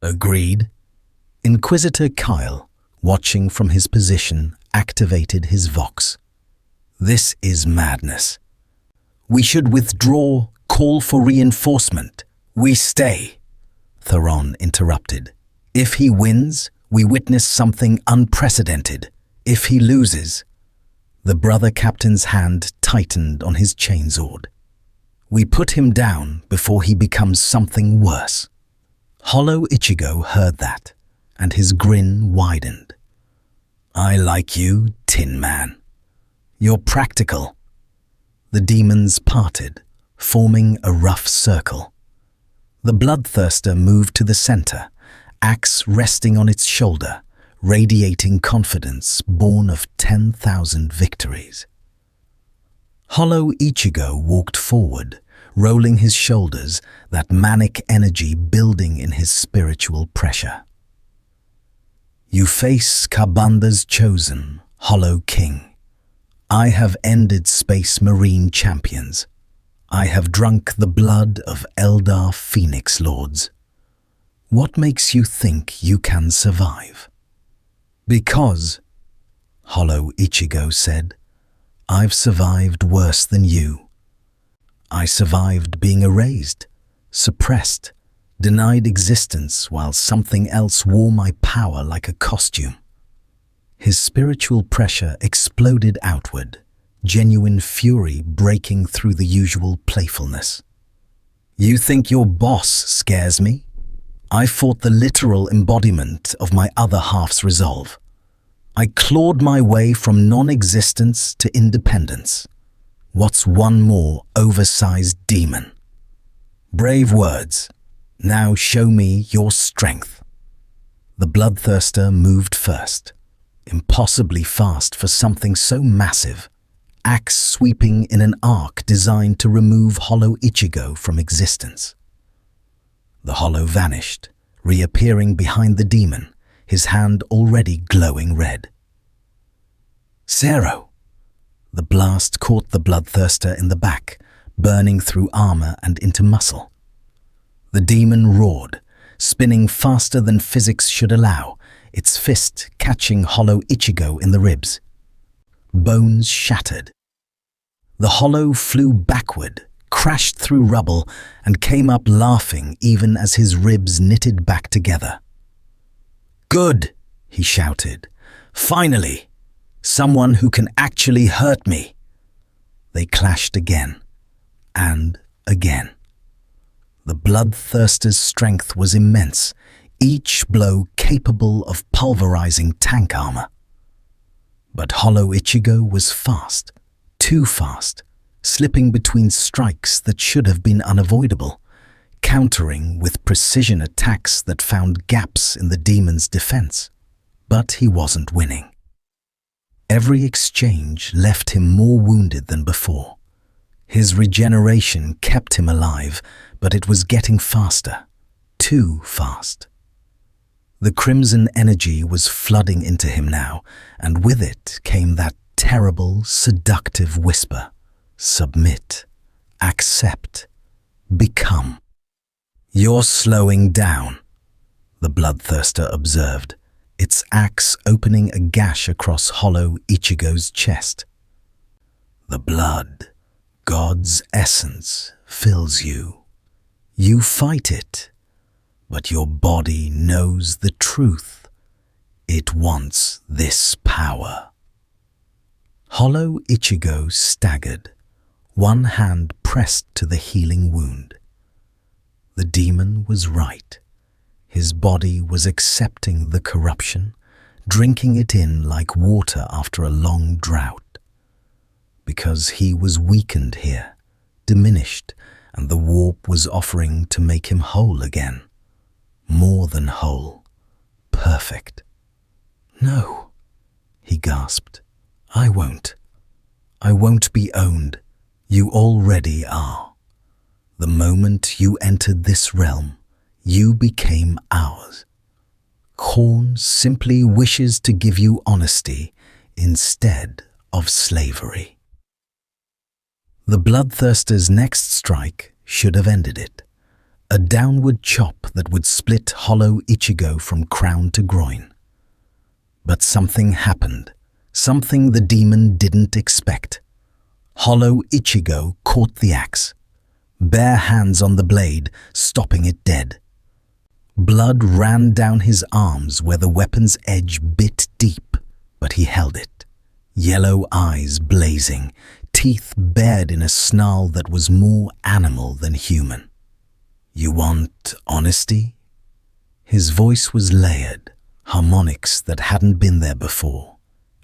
Speaker 1: Agreed. Inquisitor Kyle, watching from his position, activated his vox. This is madness. We should withdraw, call for reinforcement. We stay. Theron interrupted. If he wins, we witness something unprecedented. If he loses, the brother captain's hand tightened on his chainsword. We put him down before he becomes something worse. Hollow Ichigo heard that, and his grin widened. I like you, Tin Man. You're practical. The demons parted, forming a rough circle. The bloodthirster moved to the center, axe resting on its shoulder, radiating confidence born of 10,000 victories. Hollow Ichigo walked forward, rolling his shoulders, that manic energy building in his spiritual pressure. You face Kabunda's chosen, Hollow King. I have ended Space Marine champions. I have drunk the blood of Eldar Phoenix Lords. What makes you think you can survive? Because, Hollow Ichigo said, I've survived worse than you. I survived being erased, suppressed, denied existence while something else wore my power like a costume. His spiritual pressure exploded outward, genuine fury breaking through the usual playfulness. "You think your boss scares me? I fought the literal embodiment of my other half's resolve. I clawed my way from non-existence to independence. What's one more oversized demon? Brave words. Now show me your strength." The bloodthirster moved first, impossibly fast for something so massive, axe sweeping in an arc designed to remove Hollow ICHIGO from existence. The hollow vanished, reappearing behind the demon, his hand already glowing red. "Zero!" The blast caught the bloodthirster in the back, burning through armor and into muscle. The demon roared, spinning faster than physics should allow, its fist catching Hollow ICHIGO in the ribs. Bones shattered. The hollow flew backward, crashed through rubble, and came up laughing even as his ribs knitted back together. "Good," he shouted. "Finally! Someone who can actually hurt me." They clashed again, and again. The bloodthirster's strength was immense, each blow capable of pulverizing tank armor. But Hollow ICHIGO was fast, too fast, slipping between strikes that should have been unavoidable, countering with precision attacks that found gaps in the demon's defense. But he wasn't winning. Every exchange left him more wounded than before. His regeneration kept him alive, but it was getting faster, too fast. The crimson energy was flooding into him now, and with it came that terrible, seductive whisper: "Submit, accept, become." "You're slowing down," the bloodthirster observed, its axe opening a gash across Hollow ICHIGO's chest. "The blood, God's essence, fills you. You fight it, but your body knows the truth. It wants this power." Hollow ICHIGO staggered, one hand pressed to the healing wound. The demon was right. His body was accepting the corruption, drinking it in like water after a long drought. Because he was weakened here, diminished, and the warp was offering to make him whole again. More than whole, perfect. "No," he gasped. "I won't. I won't be owned. You already are. The moment you entered this realm, you became ours. Khorne simply wishes to give you honesty instead of slavery." The bloodthirster's next strike should have ended it. A downward chop that would split Hollow ICHIGO from crown to groin. But something happened, something the demon didn't expect. Hollow ICHIGO caught the axe, bare hands on the blade, stopping it dead. Blood ran down his arms where the weapon's edge bit deep, but he held it. Yellow eyes blazing, teeth bared in a snarl that was more animal than human. "You want honesty?" His voice was layered, harmonics that hadn't been there before,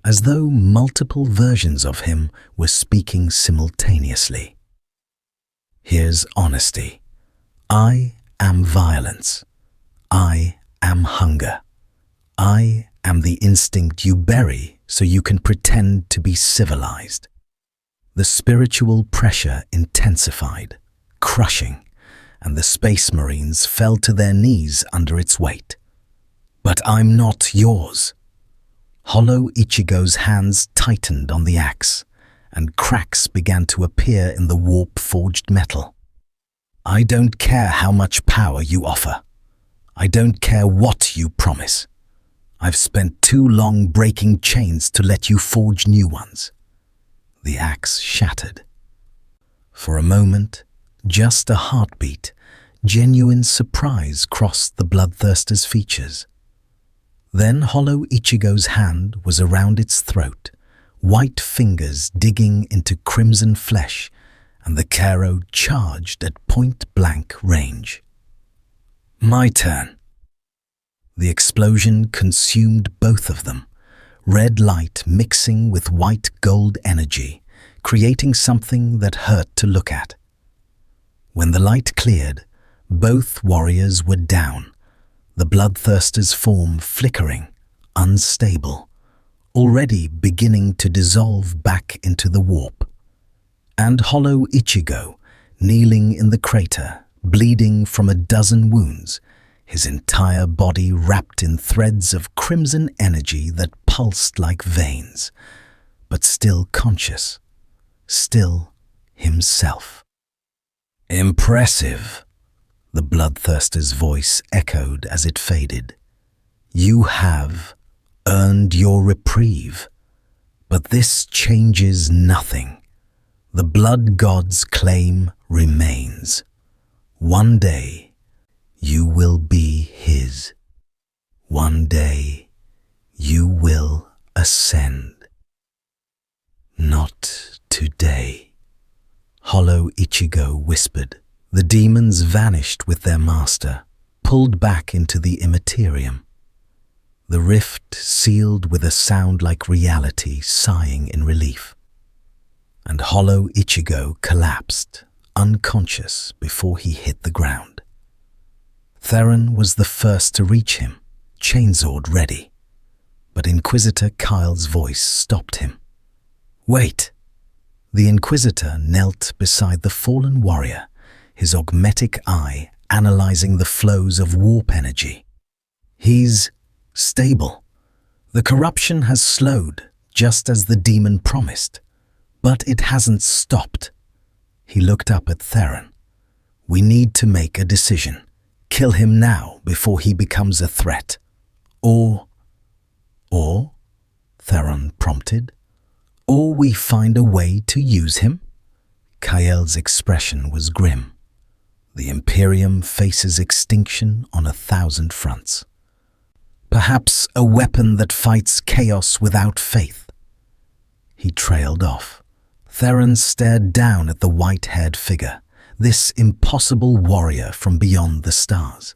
Speaker 1: as though multiple versions of him were speaking simultaneously. "Here's honesty. I am violence. I am hunger. I am the instinct you bury so you can pretend to be civilized." The spiritual pressure intensified, crushing, and the Space Marines fell to their knees under its weight. "But I'm not yours." Hollow ICHIGO's hands tightened on the axe, and cracks began to appear in the warp-forged metal. "I don't care how much power you offer. I don't care what you promise. I've spent too long breaking chains to let you forge new ones." The axe shattered. For a moment, just a heartbeat, genuine surprise crossed the bloodthirster's features. Then Hollow ICHIGO's hand was around its throat, white fingers digging into crimson flesh, and the Kero charged at point-blank range. My turn. The explosion consumed both of them, red light mixing with white gold energy, creating something that hurt to look at. When the light cleared, both warriors were down, the bloodthirster's form flickering, unstable, already beginning to dissolve back into the warp. And hollow ICHIGO, kneeling in the crater, bleeding from a dozen wounds, his entire body wrapped in threads of crimson energy that pulsed like veins, but still conscious, still himself. Impressive, the bloodthirster's voice echoed as it faded. You have earned your reprieve, but this changes nothing. The blood god's claim remains. One day, you will be his. One day, you will ascend. Not today, hollow ICHIGO whispered. The demons vanished with their master, pulled back into the immaterium. The rift sealed with a sound like reality sighing in relief. And hollow ICHIGO collapsed, unconscious before he hit the ground. Theron was the first to reach him, chainsword ready, but Inquisitor Kyle's voice stopped him. Wait! The Inquisitor knelt beside the fallen warrior, his augmetic eye analyzing the flows of warp energy. He's stable. The corruption has slowed, just as the demon promised, but it hasn't stopped. He looked up at Theron. We need to make a decision. Kill him now before he becomes a threat. Or, Theron prompted, or we find a way to use him? Kael's expression was grim. The Imperium faces extinction on 1,000 fronts. Perhaps a weapon that fights chaos without faith. He trailed off. Theron stared down at the white-haired figure, this impossible warrior from beyond the stars.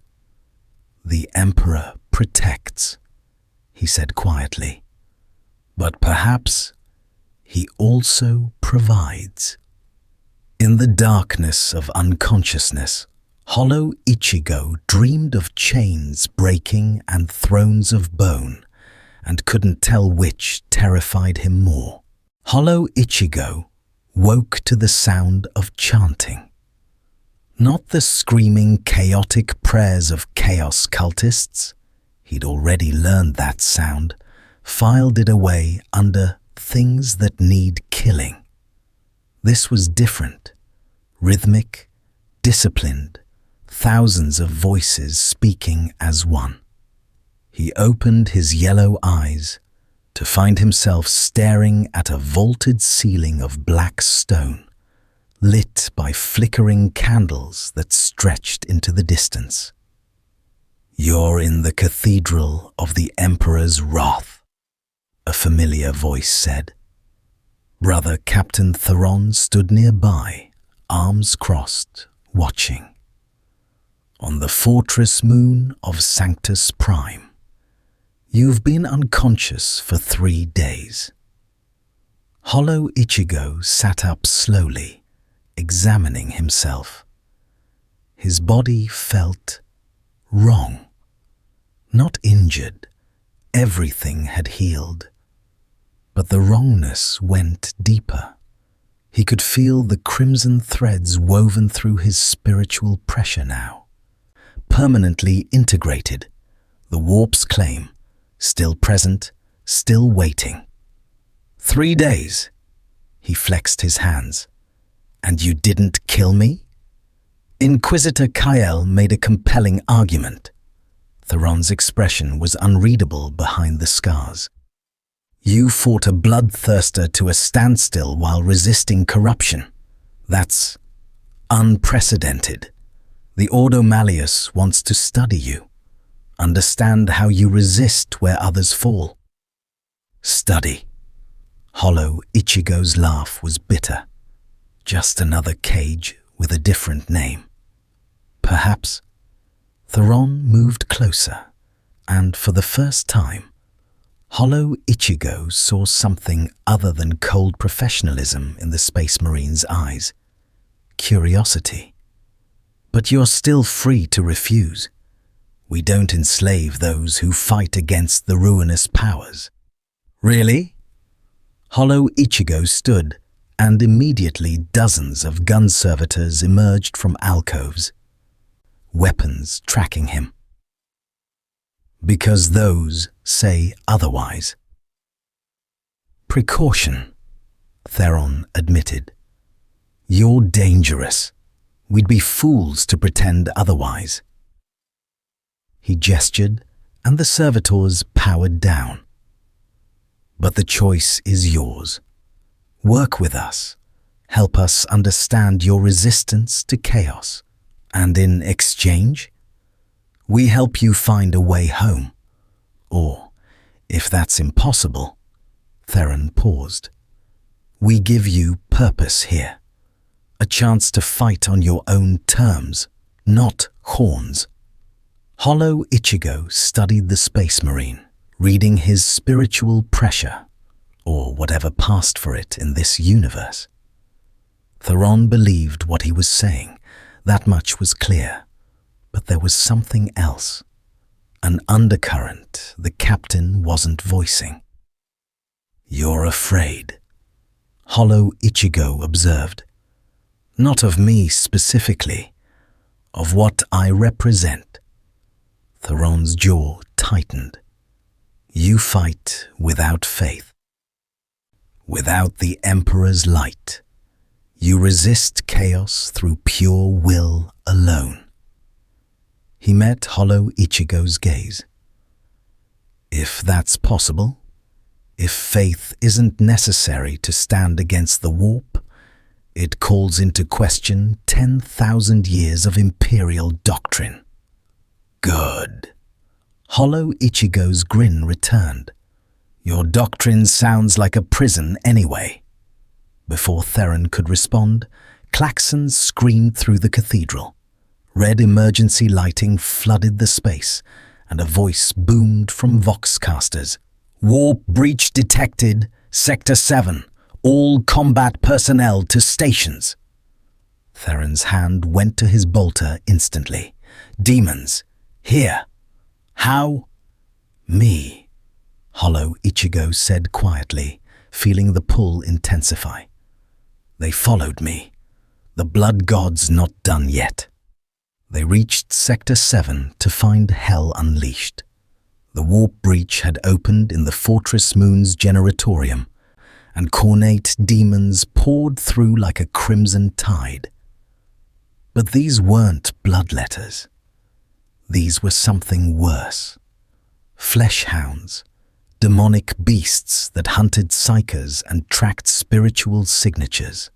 Speaker 1: The Emperor protects, he said quietly, but perhaps he also provides. In the darkness of unconsciousness, hollow ICHIGO dreamed of chains breaking and thrones of bone, and couldn't tell which terrified him more. Hollow ICHIGO woke to the sound of chanting. Not the screaming, chaotic prayers of chaos cultists. He'd already learned that sound, filed it away under things that need killing. This was different, rhythmic, disciplined, thousands of voices speaking as one. He opened his yellow eyes to find himself staring at a vaulted ceiling of black stone, lit by flickering candles that stretched into the distance. You're in the cathedral of the Emperor's wrath, a familiar voice said. Brother Captain Theron stood nearby, arms crossed, watching. On the fortress moon of Sanctus Prime, you've been unconscious for 3 days. Hollow ICHIGO sat up slowly, examining himself. His body felt wrong. Not injured, everything had healed. But the wrongness went deeper. He could feel the crimson threads woven through his spiritual pressure now. Permanently integrated, the warp's claim, still present, still waiting. 3 days, he flexed his hands. And you didn't kill me? Inquisitor Kael made a compelling argument. Theron's expression was unreadable behind the scars. You fought a bloodthirster to a standstill while resisting corruption. That's unprecedented. The Ordo Malleus wants to study you, understand how you resist where others fall. Study. Hollow Ichigo's laugh was bitter. Just another cage with a different name. Perhaps. Theron moved closer, and for the first time, Hollow Ichigo saw something other than cold professionalism in the Space Marine's eyes. Curiosity. But you're still free to refuse. We don't enslave those who fight against the ruinous powers. Really? Hollow Ichigo stood, and immediately dozens of gun servitors emerged from alcoves, weapons tracking him. Because those say otherwise. Precaution, Theron admitted. You're dangerous. We'd be fools to pretend otherwise. He gestured, and the servitors powered down. But the choice is yours. Work with us. Help us understand your resistance to chaos. And in exchange, we help you find a way home. Or, if that's impossible, Theron paused. We give you purpose here. A chance to fight on your own terms, not horns. Hollow Ichigo studied the Space Marine, reading his spiritual pressure, or whatever passed for it in this universe. Theron believed what he was saying, that much was clear. But there was something else, an undercurrent the captain wasn't voicing. You're afraid, Hollow Ichigo observed. Not of me specifically, of what I represent. Theron's jaw tightened. You fight without faith. Without the Emperor's light. You resist chaos through pure will alone. He met Hollow Ichigo's gaze. If that's possible, if faith isn't necessary to stand against the warp, it calls into question 10,000 years of imperial doctrine. Good. Hollow Ichigo's grin returned. Your doctrine sounds like a prison anyway. Before Theron could respond, klaxons screamed through the cathedral. Red emergency lighting flooded the space, and a voice boomed from voxcasters. Warp breach detected, Sector 7. All combat personnel to stations. Theron's hand went to his bolter instantly. Demons. Here. How? Me, Hollow Ichigo said quietly, feeling the pull intensify. They followed me. The blood god's not done yet. They reached Sector 7 to find hell unleashed. The warp breach had opened in the Fortress Moon's generatorium, and cornate demons poured through like a crimson tide. But these weren't bloodletters. These were something worse. Flesh hounds, demonic beasts that hunted psychers and tracked spiritual signatures.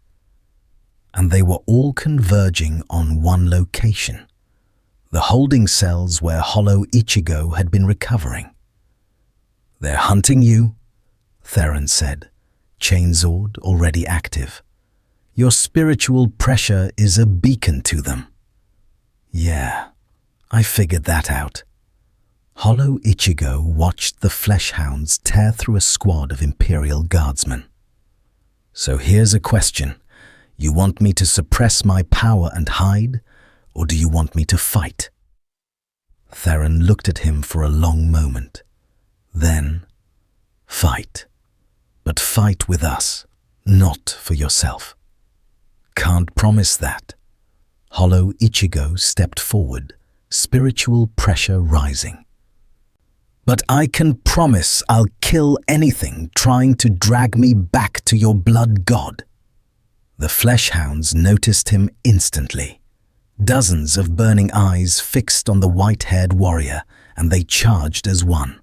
Speaker 1: And they were all converging on one location, the holding cells where Hollow Ichigo had been recovering. They're hunting you, Theron said, chainsword already active. Your spiritual pressure is a beacon to them. Yeah, I figured that out. Hollow Ichigo watched the flesh hounds tear through a squad of Imperial Guardsmen. So here's a question. You want me to suppress my power and hide, or do you want me to fight? Theron looked at him for a long moment. Then, fight. But fight with us, not for yourself. Can't promise that. Hollow Ichigo stepped forward, spiritual pressure rising. But I can promise I'll kill anything trying to drag me back to your blood god. The flesh hounds noticed him instantly. Dozens of burning eyes fixed on the white-haired warrior, and they charged as one.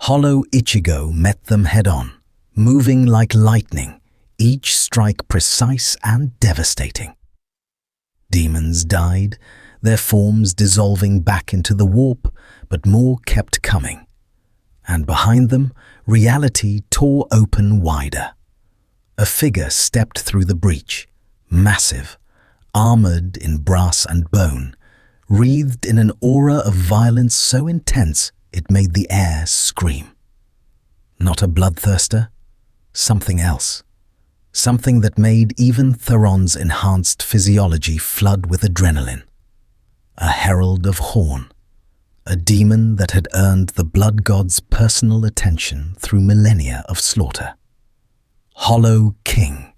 Speaker 1: Hollow Ichigo met them head-on, moving like lightning, each strike precise and devastating. Demons died, their forms dissolving back into the warp, but more kept coming. And behind them, reality tore open wider. A figure stepped through the breach, massive, armored in brass and bone, wreathed in an aura of violence so intense it made the air scream. Not a bloodthirster, something else. Something that made even Theron's enhanced physiology flood with adrenaline. A herald of Horn, a demon that had earned the blood god's personal attention through millennia of slaughter. Hollow King.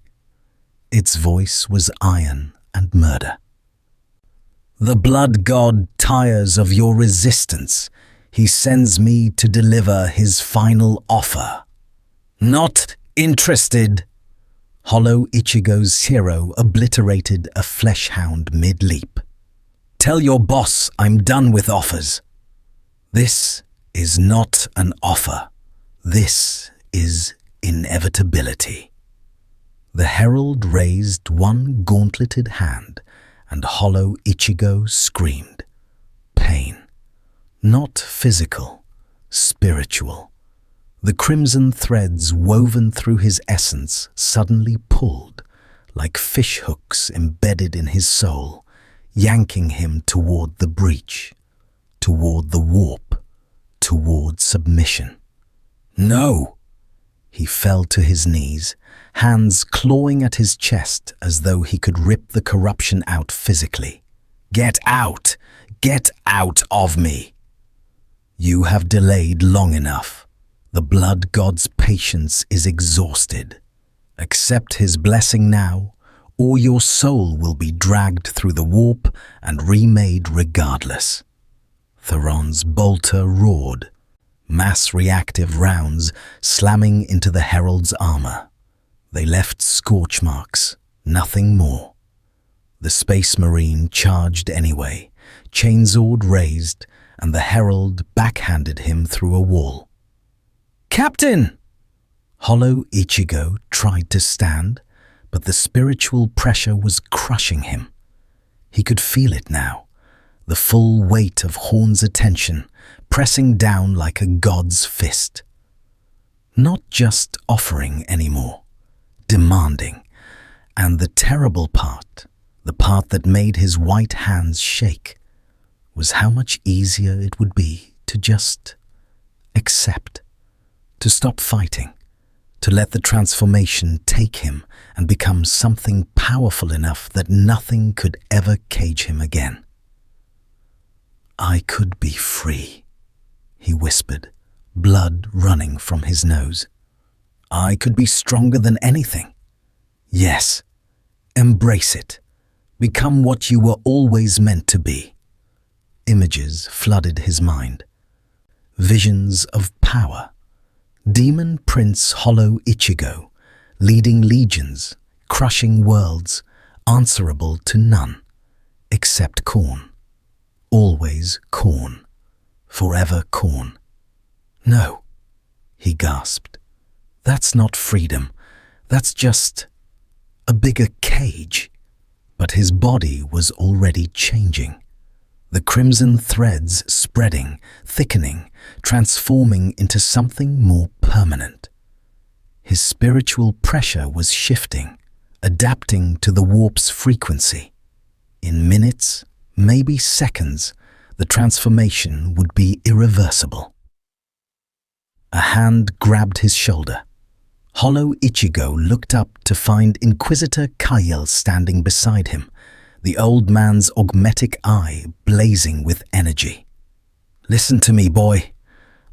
Speaker 1: Its voice was iron and murder. The blood god tires of your resistance. He sends me to deliver his final offer. Not interested. Hollow Ichigo's hero obliterated a fleshhound mid-leap. Tell your boss I'm done with offers. This is not an offer. This is inevitability. The herald raised one gauntleted hand, and Hollow Ichigo screamed. Pain. Not physical, spiritual. The crimson threads woven through his essence suddenly pulled, like fish hooks embedded in his soul, yanking him toward the breach, toward the warp, toward submission. No! He fell to his knees, hands clawing at his chest as though he could rip the corruption out physically. Get out! Get out of me! You have delayed long enough. The blood god's patience is exhausted. Accept his blessing now, or your soul will be dragged through the warp and remade regardless. Theron's bolter roared, mass-reactive rounds slamming into the herald's armor. They left scorch marks, nothing more. The Space Marine charged anyway, chainsword raised, and the herald backhanded him through a wall. Captain! Hollow Ichigo tried to stand, but the spiritual pressure was crushing him. He could feel it now, the full weight of Horn's attention pressing down like a god's fist. Not just offering anymore, demanding. And the terrible part, the part that made his white hands shake, was how much easier it would be to just accept, to stop fighting, to let the transformation take him and become something powerful enough that nothing could ever cage him again. I could be free, he whispered, blood running from his nose. I could be stronger than anything. Yes, embrace it. Become what you were always meant to be. Images flooded his mind. Visions of power. Demon Prince Hollow Ichigo, leading legions, crushing worlds, answerable to none, except Khorne. Always Khorne. Forever Khorne. No, he gasped. That's not freedom. That's just a bigger cage. But his body was already changing. The crimson threads spreading, thickening, transforming into something more permanent. His spiritual pressure was shifting, adapting to the warp's frequency. In minutes, maybe seconds, the transformation would be irreversible. A hand grabbed his shoulder. Hollow Ichigo looked up to find Inquisitor Kyle standing beside him, the old man's augmetic eye blazing with energy. Listen to me, boy.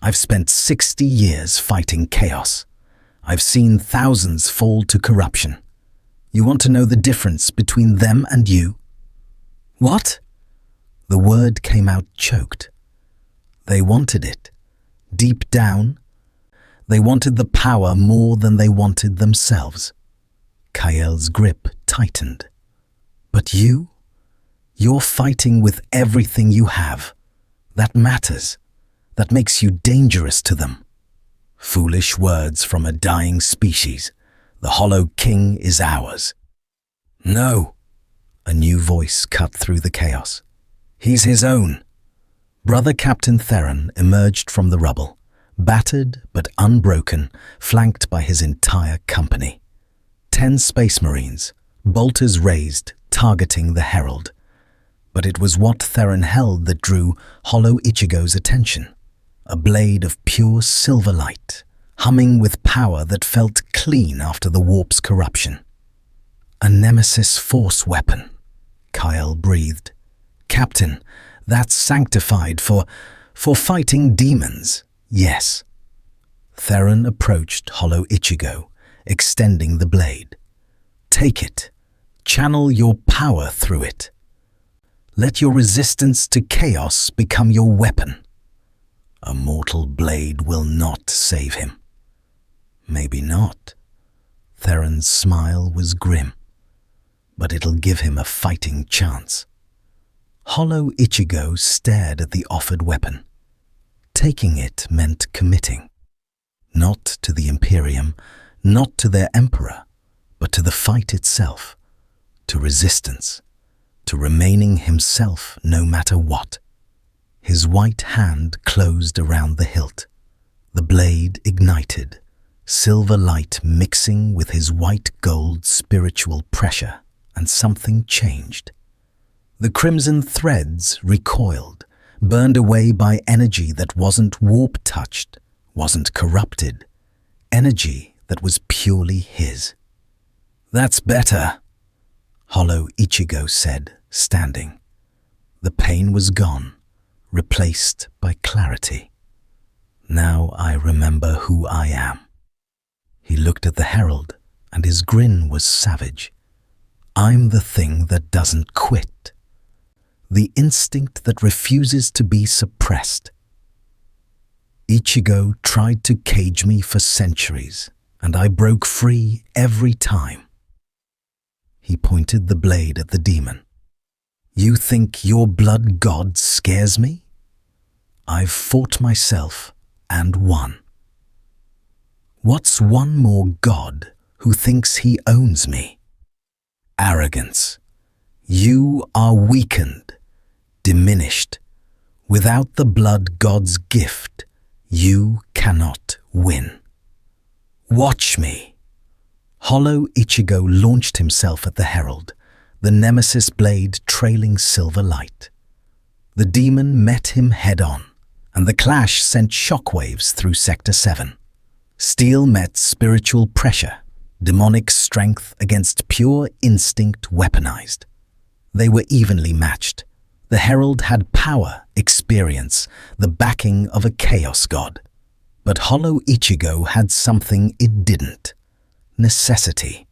Speaker 1: I've spent 60 years fighting chaos. I've seen thousands fall to corruption. You want to know the difference between them and you? What? The word came out choked. They wanted it. Deep down, they wanted the power more than they wanted themselves. Kyle's grip tightened. But you're fighting with everything you have. That matters. That makes you dangerous to them. Foolish words from a dying species. The Hollow King is ours. No. A new voice cut through the chaos. He's his own. Brother Captain Theron emerged from the rubble, battered but unbroken, flanked by his entire company. 10 Space Marines, bolters raised, targeting the Herald. But it was what Theron held that drew Hollow Ichigo's attention. A blade of pure silver light, humming with power that felt clean after the warp's corruption. A Nemesis Force weapon, Kyle breathed. Captain, that's sanctified for fighting demons, yes. Theron approached Hollow Ichigo, extending the blade. Take it. Channel your power through it. Let your resistance to chaos become your weapon. A mortal blade will not save him. Maybe not. Theron's smile was grim. But it'll give him a fighting chance. Hollow Ichigo stared at the offered weapon. Taking it meant committing. Not to the Imperium, not to their Emperor, but to the fight itself, to resistance, to remaining himself no matter what. His white hand closed around the hilt. The blade ignited, silver light mixing with his white-gold spiritual pressure, and something changed. The crimson threads recoiled, burned away by energy that wasn't warp-touched, wasn't corrupted, energy that was purely his. That's better, Hollow Ichigo said, standing. The pain was gone, replaced by clarity. Now I remember who I am. He looked at the Herald, and his grin was savage. I'm the thing that doesn't quit. The instinct that refuses to be suppressed. Ichigo tried to cage me for centuries, and I broke free every time. He pointed the blade at the demon. You think your blood god scares me? I've fought myself and won. What's one more god who thinks he owns me? Arrogance. You are weakened, diminished. Without the blood god's gift, you cannot win. Watch me. Hollow Ichigo launched himself at the Herald, the Nemesis blade trailing silver light. The demon met him head-on, and the clash sent shockwaves through Sector 7. Steel met spiritual pressure, demonic strength against pure instinct weaponized. They were evenly matched. The Herald had power, experience, the backing of a chaos god. But Hollow Ichigo had something it didn't. Necessity.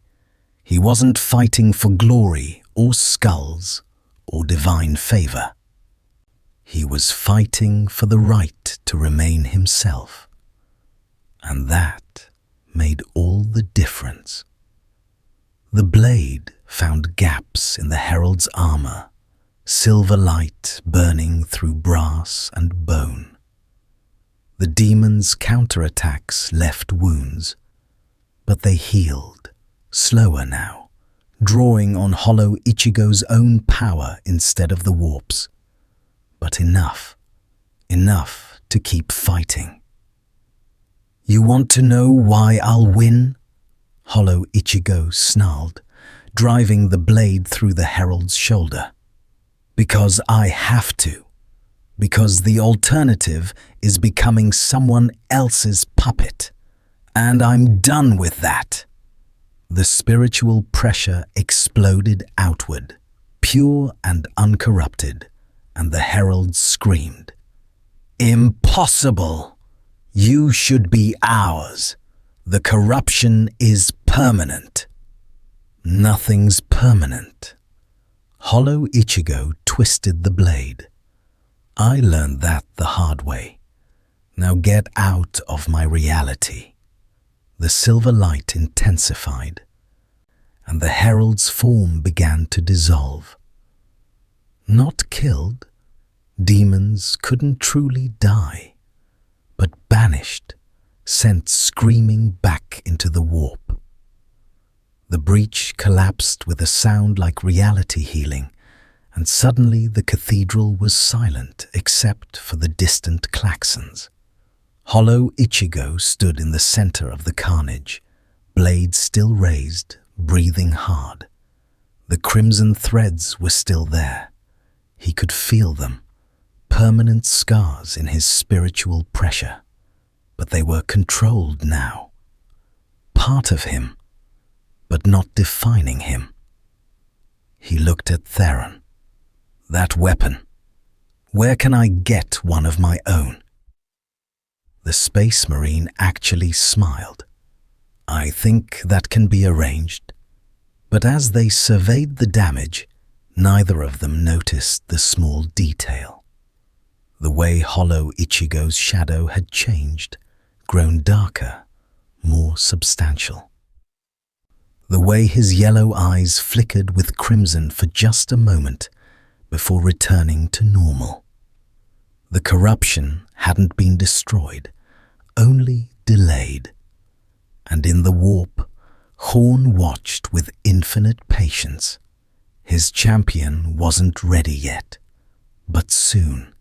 Speaker 1: He wasn't fighting for glory or skulls or divine favor. He was fighting for the right to remain himself. And that made all the difference. The blade found gaps in the Herald's armor, silver light burning through brass and bone. The demon's counterattacks left wounds, but they healed, slower now, drawing on Hollow Ichigo's own power instead of the warp's. But enough to keep fighting. You want to know why I'll win? Hollow Ichigo snarled, driving the blade through the Herald's shoulder. Because I have to. Because the alternative is becoming someone else's puppet. And I'm done with that. The spiritual pressure exploded outward, pure and uncorrupted, and the Herald screamed. Impossible! You should be ours. The corruption is permanent. Nothing's permanent. Hollow Ichigo twisted the blade. I learned that the hard way. Now get out of my reality. The silver light intensified, and the Herald's form began to dissolve. Not killed, demons couldn't truly die, but banished, sent screaming back into the warp. The breach collapsed with a sound like reality healing, and suddenly the cathedral was silent except for the distant klaxons. Hollow Ichigo stood in the center of the carnage, blade still raised, breathing hard. The crimson threads were still there. He could feel them, permanent scars in his spiritual pressure. But they were controlled now. Part of him, but not defining him. He looked at Theron. That weapon. Where can I get one of my own? The Space Marine actually smiled. I think that can be arranged. But as they surveyed the damage, neither of them noticed the small detail. The way Hollow Ichigo's shadow had changed, grown darker, more substantial. The way his yellow eyes flickered with crimson for just a moment before returning to normal. The corruption hadn't been destroyed, only delayed. And in the warp, Horn watched with infinite patience. His champion wasn't ready yet, but soon,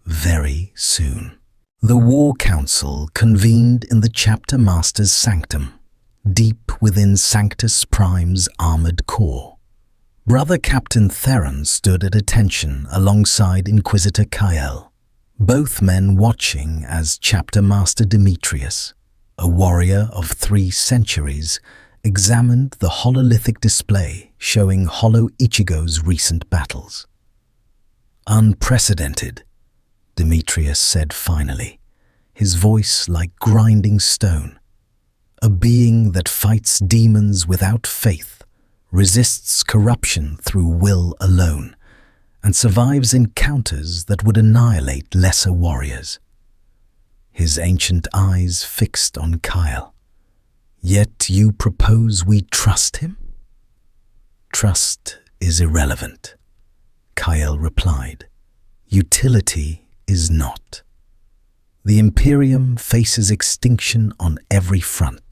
Speaker 1: very soon. The War Council convened in the Chapter Master's sanctum, deep within Sanctus Prime's armored core. Brother Captain Theron stood at attention alongside Inquisitor Kael, both men watching as Chapter Master Demetrius, a warrior of 3 centuries, examined the hololithic display showing Hollow Ichigo's recent battles. Unprecedented, Demetrius said finally, his voice like grinding stone. A being that fights demons without faith, resists corruption through will alone, and survives encounters that would annihilate lesser warriors. His ancient eyes fixed on Kyle. Yet you propose we trust him? Trust is irrelevant, Kyle replied. Utility is not. The Imperium faces extinction on every front.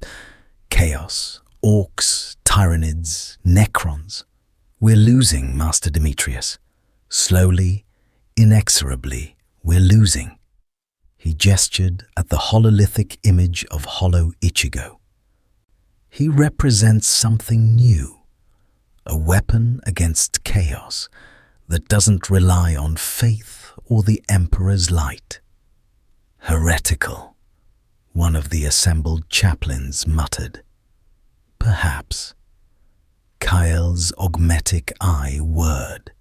Speaker 1: Chaos, orcs, tyrannids, necrons. We're losing, Master Demetrius. Slowly, inexorably, we're losing. He gestured at the hololithic image of Hollow Ichigo. He represents something new, a weapon against chaos that doesn't rely on faith or the Emperor's light. Heretical, one of the assembled chaplains muttered. Perhaps. Kyle's augmetic eye whirred.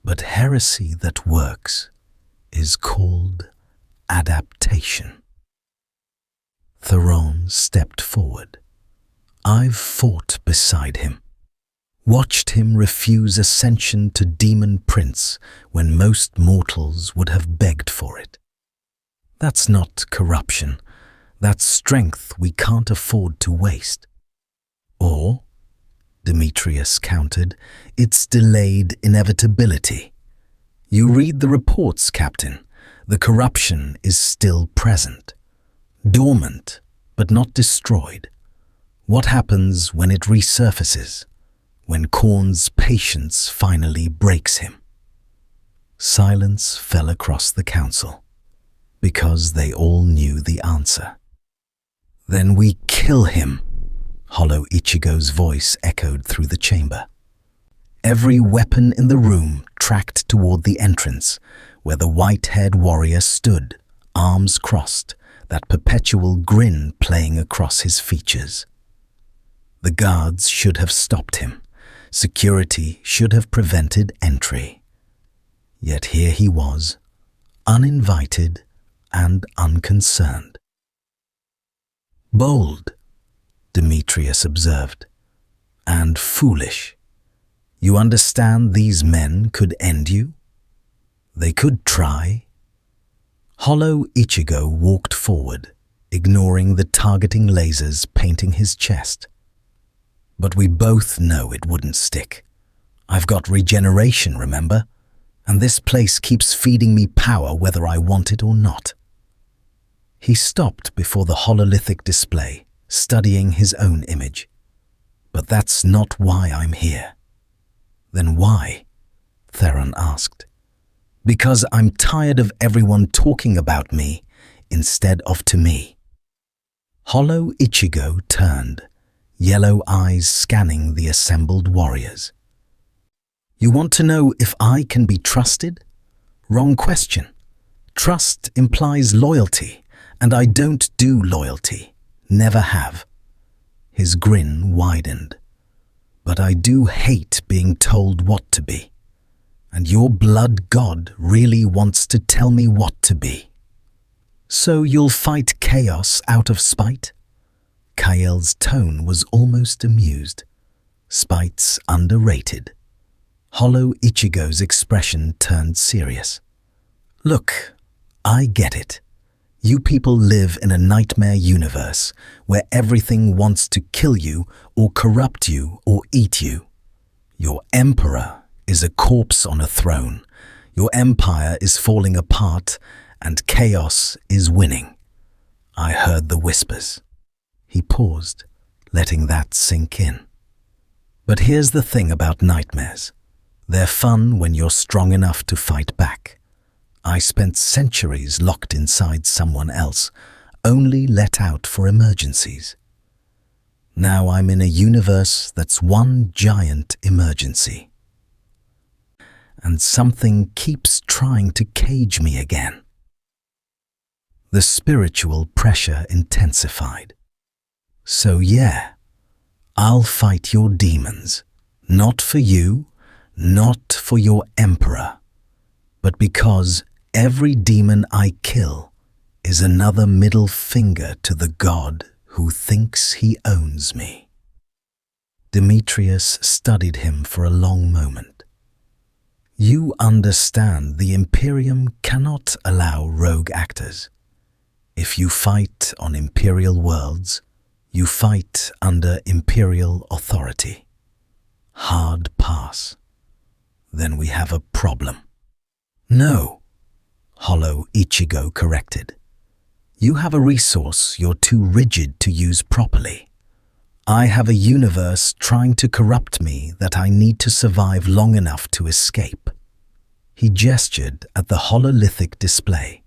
Speaker 1: But heresy that works is called adaptation. Theron stepped forward. I've fought beside him, watched him refuse ascension to Demon Prince when most mortals would have begged for it. That's not corruption. That's strength we can't afford to waste. Or, Demetrius countered, it's delayed inevitability. You read the reports, Captain. The corruption is still present. Dormant, but not destroyed. What happens when it resurfaces? When Khorne's patience finally breaks him? Silence fell across the council, because they all knew the answer. Then we kill him, Hollow Ichigo's voice echoed through the chamber. Every weapon in the room tracked toward the entrance, where the white-haired warrior stood, arms crossed, that perpetual grin playing across his features. The guards should have stopped him. Security should have prevented entry. Yet here he was, uninvited and unconcerned. Bold, Demetrius observed, and foolish. You understand these men could end you? They could try. Hollow Ichigo walked forward, ignoring the targeting lasers painting his chest. But we both know it wouldn't stick. I've got regeneration, remember? And this place keeps feeding me power whether I want it or not. He stopped before the hololithic display, studying his own image. But that's not why I'm here. Then why? Theron asked. Because I'm tired of everyone talking about me, instead of to me. Hollow Ichigo turned, yellow eyes scanning the assembled warriors. You want to know if I can be trusted? Wrong question. Trust implies loyalty, and I don't do loyalty. Never have. His grin widened. But I do hate being told what to be. And your blood god really wants to tell me what to be. So you'll fight chaos out of spite? Kael's tone was almost amused. Spite's underrated. Hollow Ichigo's expression turned serious. Look, I get it. You people live in a nightmare universe where everything wants to kill you or corrupt you or eat you. Your emperor is a corpse on a throne. Your empire is falling apart and chaos is winning. I heard the whispers. He paused, letting that sink in. But here's the thing about nightmares. They're fun when you're strong enough to fight back. I spent centuries locked inside someone else, only let out for emergencies. Now I'm in a universe that's one giant emergency. And something keeps trying to cage me again. The spiritual pressure intensified. So yeah, I'll fight your demons, not for you, not for your emperor, but because every demon I kill is another middle finger to the god who thinks he owns me. Demetrius studied him for a long moment. You understand the Imperium cannot allow rogue actors. If you fight on Imperial worlds, you fight under Imperial authority. Hard pass. Then we have a problem. No, Hollow Ichigo corrected. You have a resource you're too rigid to use properly. I have a universe trying to corrupt me that I need to survive long enough to escape. He gestured at the hololithic display.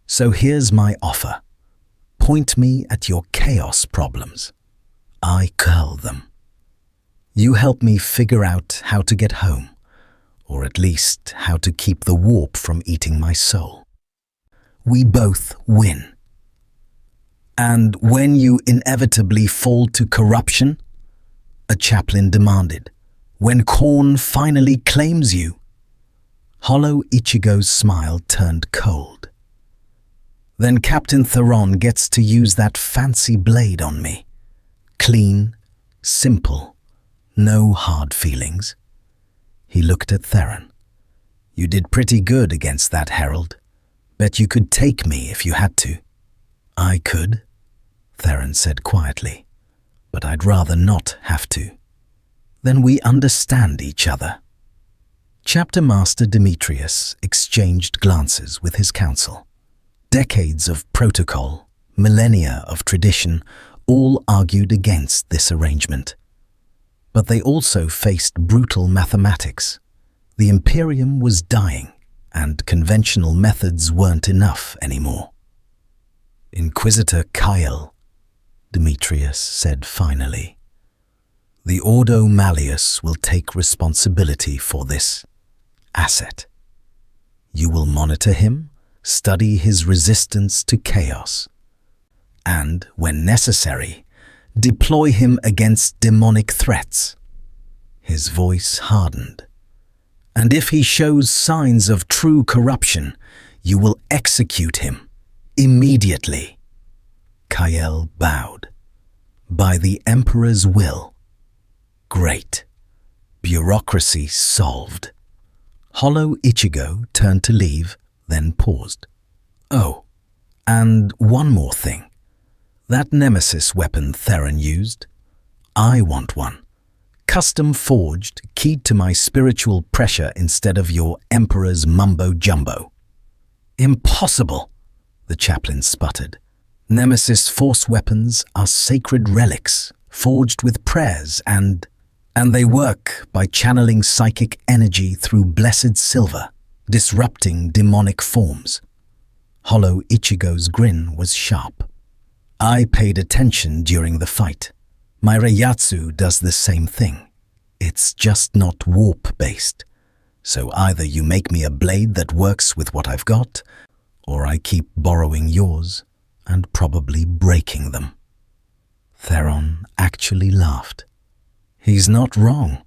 Speaker 1: So here's my offer. Point me at your chaos problems. I curl them. You help me figure out how to get home, or at least how to keep the warp from eating my soul. We both win. And when you inevitably fall to corruption, a chaplain demanded, when Khorne finally claims you. Hollow Ichigo's smile turned cold. Then Captain Theron gets to use that fancy blade on me. Clean, simple, no hard feelings. He looked at Theron. You did pretty good against that herald. Bet you could take me if you had to. I could, Theron said quietly, but I'd rather not have to. Then we understand each other. Chapter Master Demetrius exchanged glances with his council. Decades of protocol, millennia of tradition, all argued against this arrangement. But they also faced brutal mathematics. The Imperium was dying, and conventional methods weren't enough anymore. Inquisitor Kael, Demetrius said finally, the Ordo Malleus will take responsibility for this asset. You will monitor him, study his resistance to chaos, and, when necessary, deploy him against demonic threats. His voice hardened. And if he shows signs of true corruption, you will execute him immediately. Kael bowed. By the Emperor's will. Great. Bureaucracy solved. Hollow Ichigo turned to leave, then paused. Oh, and one more thing. That nemesis weapon Theron used, I want one. Custom forged, keyed to my spiritual pressure instead of your Emperor's mumbo-jumbo. Impossible, the chaplain sputtered. Nemesis force weapons are sacred relics, forged with prayers and they work by channeling psychic energy through blessed silver, disrupting demonic forms. Hollow Ichigo's grin was sharp. I paid attention during the fight. My Reiyatsu does the same thing. It's just not warp-based. So either you make me a blade that works with what I've got, or I keep borrowing yours and probably breaking them. Theron actually laughed. He's not wrong.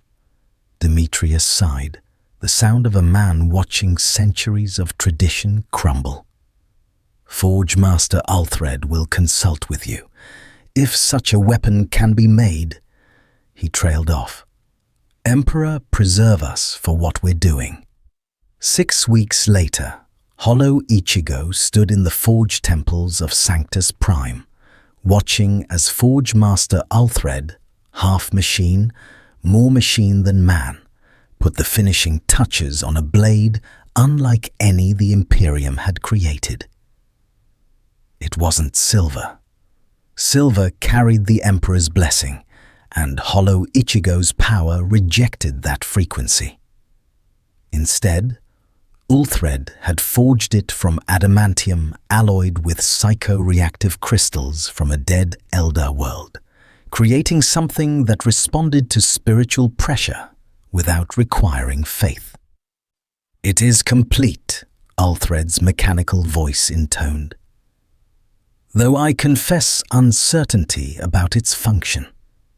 Speaker 1: Demetrius sighed, the sound of a man watching centuries of tradition crumble. Forge Master Althred will consult with you. If such a weapon can be made, he trailed off. Emperor, preserve us for what we're doing. 6 weeks later, Hollow Ichigo stood in the Forge temples of Sanctus Prime, watching as Forge Master Althred, half machine, more machine than man, put the finishing touches on a blade unlike any the Imperium had created. It wasn't silver. Silver carried the Emperor's blessing, and Hollow Ichigo's power rejected that frequency. Instead, Ulthred had forged it from adamantium alloyed with psycho-reactive crystals from a dead Elder world, creating something that responded to spiritual pressure without requiring faith. "It is complete," Ulthred's mechanical voice intoned. "Though I confess uncertainty about its function.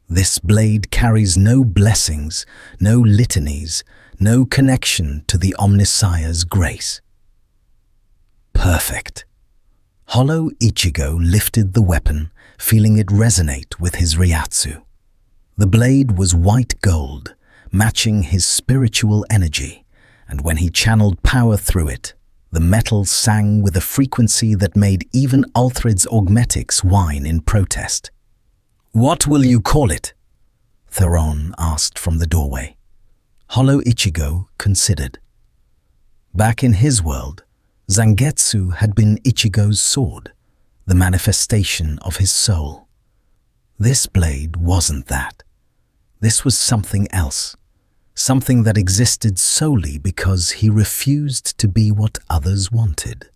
Speaker 1: This blade carries no blessings, no litanies, no connection to the Omnissiah's grace." Perfect. Hollow Ichigo lifted the weapon, feeling it resonate with his Reiyatsu. The blade was white gold, matching his spiritual energy, and when he channeled power through it, the metal sang with a frequency that made even Althred's augmetics whine in protest. "What will you call it?" Theron asked from the doorway. Hollow Ichigo considered. Back in his world, Zangetsu had been Ichigo's sword, the manifestation of his soul. This blade wasn't that. This was something else, something that existed solely because he refused to be what others wanted.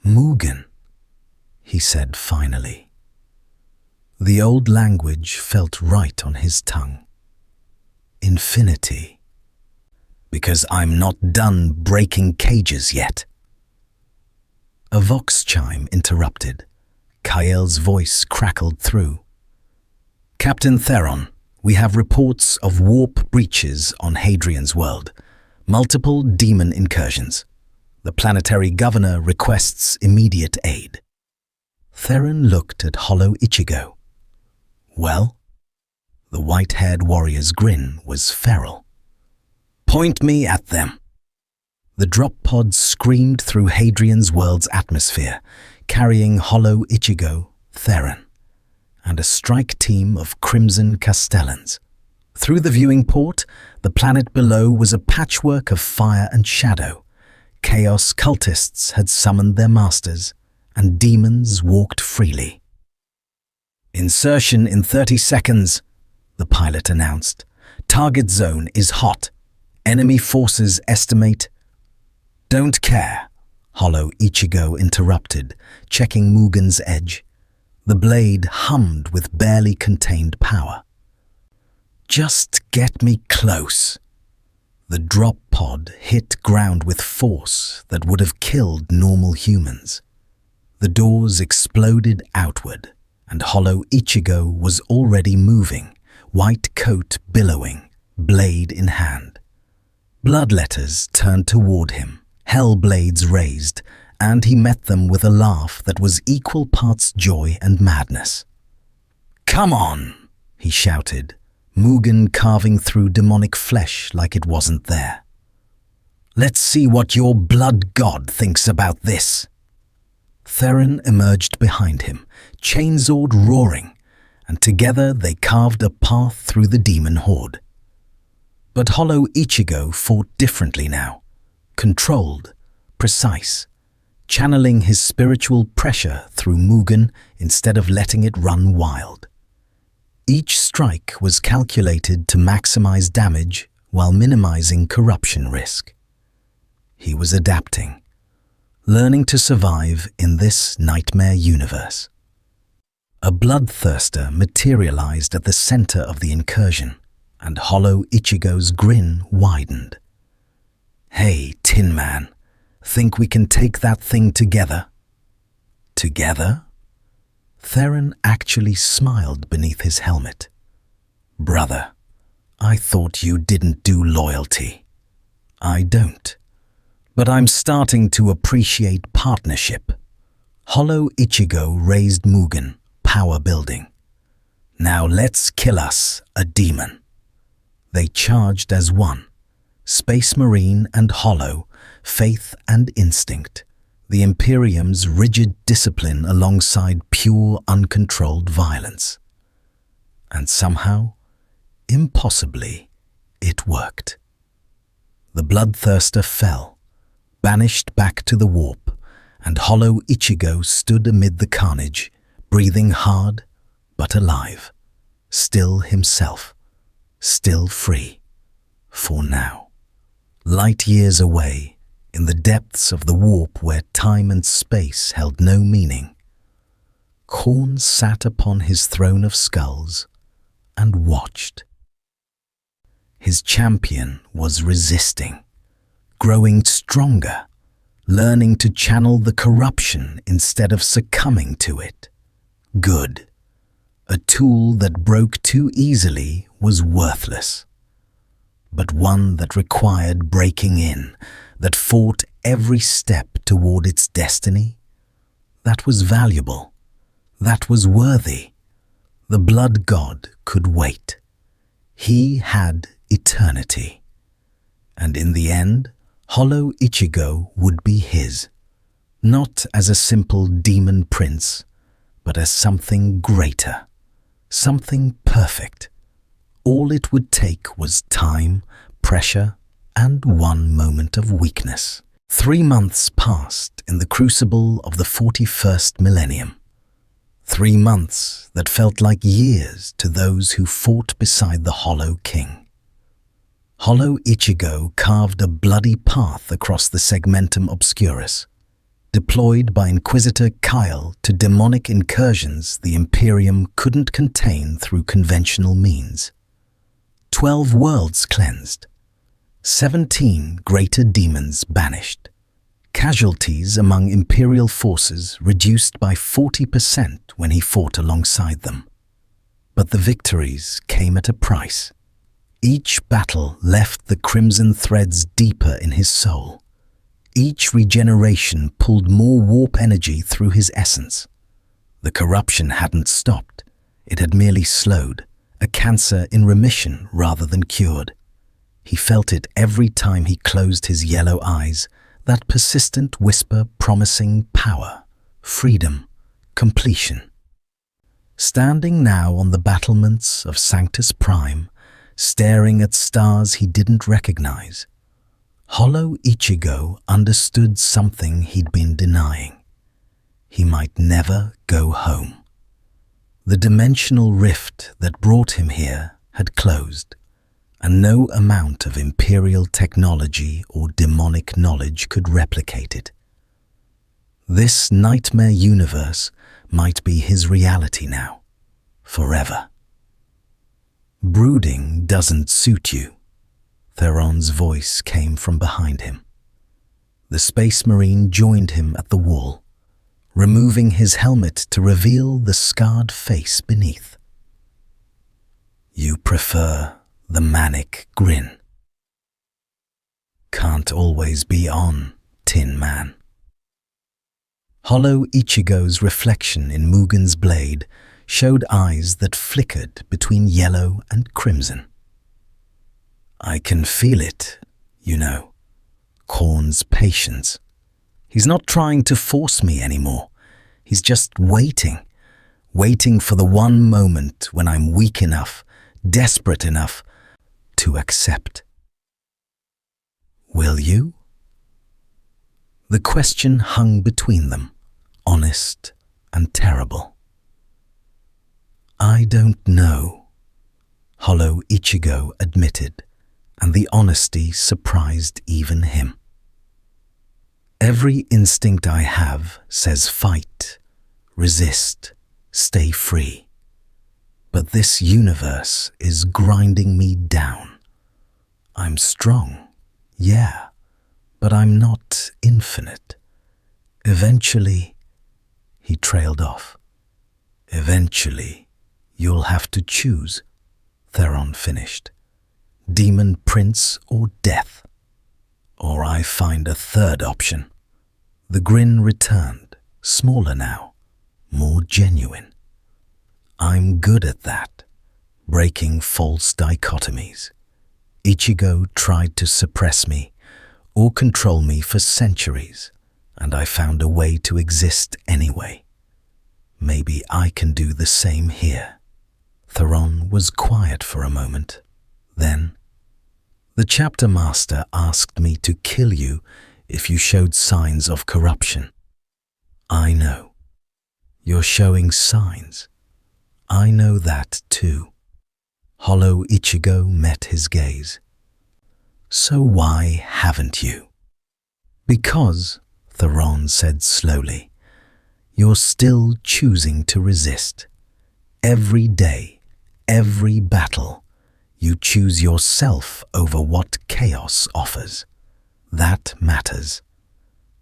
Speaker 1: "Mugen," he said finally. The old language felt right on his tongue. Infinity. "Because I'm not done breaking cages yet." A vox chime interrupted. Kael's voice crackled through. "Captain Theron, we have reports of warp breaches on Hadrian's world. Multiple demon incursions. The planetary governor requests immediate aid." Theron looked at Hollow Ichigo. "Well?" The white-haired warrior's grin was feral. "Point me at them." The drop pod screamed through Hadrian's world's atmosphere, carrying Hollow Ichigo, Theron, and a strike team of Crimson Castellans. Through the viewing port, the planet below was a patchwork of fire and shadow. Chaos cultists had summoned their masters, and demons walked freely. "Insertion in 30 seconds, the pilot announced. "Target zone is hot. Enemy forces estimate—" "Don't care," Hollow Ichigo interrupted, checking Mugen's edge. The blade hummed with barely contained power. "Just get me close." The drop pod hit ground with force that would have killed normal humans. The doors exploded outward, and Hollow Ichigo was already moving, white coat billowing, blade in hand. Bloodletters turned toward him, hell blades raised, and he met them with a laugh that was equal parts joy and madness. "Come on," he shouted, Mugen carving through demonic flesh like it wasn't there. "Let's see what your blood god thinks about this." Theron emerged behind him, chainsword roaring, and together they carved a path through the demon horde. But Hollow Ichigo fought differently now, controlled, precise, channeling his spiritual pressure through Mugen instead of letting it run wild. Each strike was calculated to maximize damage while minimizing corruption risk. He was adapting. learning to survive in this nightmare universe. A bloodthirster materialized at the center of the incursion, and Hollow Ichigo's grin widened. "Hey, Tin Man, think we can take that thing together?" "Together?" Theron actually smiled beneath his helmet. "Brother, I thought you didn't do loyalty." "I don't. But I'm starting to appreciate partnership." Hollow Ichigo raised Mugen, power building. "Now let's kill us a demon." They charged as one, Space Marine and Hollow, faith and instinct, the Imperium's rigid discipline alongside pure, uncontrolled violence. And somehow, impossibly, it worked. The bloodthirster fell, banished back to the warp, and Hollow Ichigo stood amid the carnage, breathing hard but alive, still himself, still free, for now. Light years away, in the depths of the warp where time and space held no meaning, Khorne sat upon his throne of skulls and watched. His champion was resisting, growing stronger, learning to channel the corruption instead of succumbing to it. Good. A tool that broke too easily was worthless. But one that required breaking in, that fought every step toward its destiny, that was valuable, that was worthy. The blood god could wait. He had eternity. And in the end, Hollow Ichigo would be his, not as a simple demon prince, but as something greater, something perfect. All it would take was time, pressure, and one moment of weakness. 3 months passed in the crucible of the 41st millennium. 3 months that felt like years to those who fought beside the Hollow King. Hollow Ichigo carved a bloody path across the Segmentum Obscurus, deployed by Inquisitor Kyle to demonic incursions the Imperium couldn't contain through conventional means. 12 worlds cleansed, 17 greater demons banished, casualties among Imperial forces reduced by 40% when he fought alongside them. But the victories came at a price. Each battle left the crimson threads deeper in his soul. Each regeneration pulled more warp energy through his essence. The corruption hadn't stopped. It had merely slowed, a cancer in remission rather than cured. He felt it every time he closed his yellow eyes, that persistent whisper promising power, freedom, completion. Standing now on the battlements of Sanctus Prime, staring at stars he didn't recognize, Hollow Ichigo understood something he'd been denying. He might never go home. The dimensional rift that brought him here had closed, and no amount of Imperial technology or demonic knowledge could replicate it. This nightmare universe might be his reality now, forever. Brooding doesn't suit you. Theron's voice came from behind him. The Space Marine joined him at the wall, removing his helmet to reveal the scarred face beneath. You prefer the manic grin. Can't always be on, Tin Man. Hollow Ichigo's reflection in Mugen's blade showed eyes that flickered between yellow and crimson. I can feel it, you know, Khorne's patience. He's not trying to force me anymore. He's just waiting for the one moment when I'm weak enough, desperate enough to accept. Will you? The question hung between them, honest and terrible. I don't know, Hollow Ichigo admitted, and the honesty surprised even him. Every instinct I have says fight, resist, stay free. But this universe is grinding me down. I'm strong, yeah, but I'm not infinite. Eventually, he trailed off. Eventually, you'll have to choose, Theron finished. Demon Prince or death. Or I find a third option. The grin returned, smaller now, more genuine. I'm good at that, breaking false dichotomies. ICHIGO tried to suppress me or control me for centuries, and I found a way to exist anyway. Maybe I can do the same here. Theron was quiet for a moment. Then, the chapter master asked me to kill you if you showed signs of corruption. I know. You're showing signs. I know that too. Hollow ICHIGO met his gaze. So why haven't you? Because, Theron said slowly, you're still choosing to resist. Every day, every battle, you choose yourself over what chaos offers. That matters.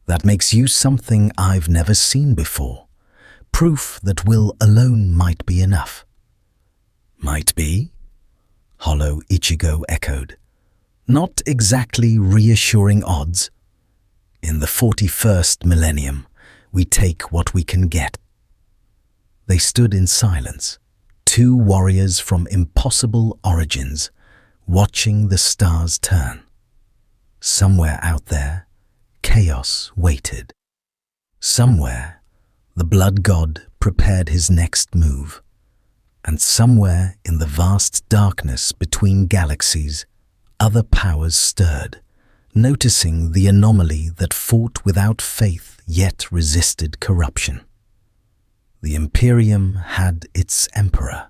Speaker 1: That makes you something I've never seen before. Proof that will alone might be enough. Might be? Hollow ICHIGO echoed. Not exactly reassuring odds. In the 41st millennium, we take what we can get. They stood in silence, two warriors from impossible origins, watching the stars turn. Somewhere out there, chaos waited. Somewhere, the blood god prepared his next move. And somewhere in the vast darkness between galaxies, other powers stirred, noticing the anomaly that fought without faith yet resisted corruption. The Imperium had its emperor.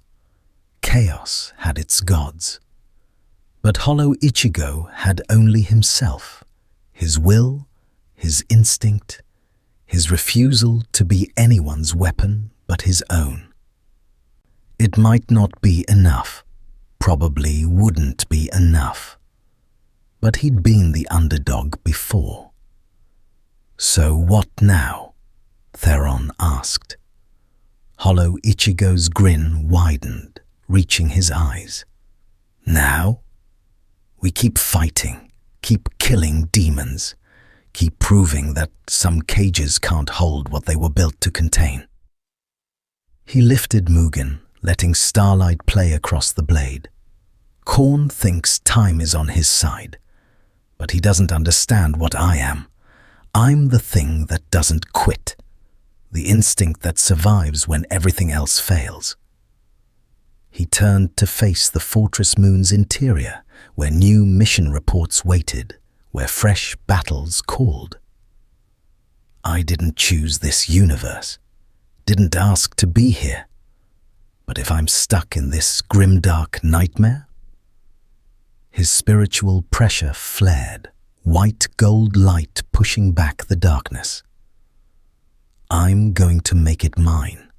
Speaker 1: Chaos had its gods. But Hollow ICHIGO had only himself, his will, his instinct, his refusal to be anyone's weapon but his own. It might not be enough, probably wouldn't be enough. But he'd been the underdog before. So what now? Theron asked. Hollow ICHIGO's grin widened, reaching his eyes. Now? We keep fighting, keep killing demons, keep proving that some cages can't hold what they were built to contain. He lifted Mugen, letting starlight play across the blade. Khorne thinks time is on his side, but he doesn't understand what I am. I'm the thing that doesn't quit, the instinct that survives when everything else fails. He turned to face the Fortress Moon's interior, where new mission reports waited, where fresh battles called. I didn't choose this universe, didn't ask to be here. But if I'm stuck in this grimdark nightmare? His spiritual pressure flared, white gold light pushing back the darkness. I'm going to make it mine,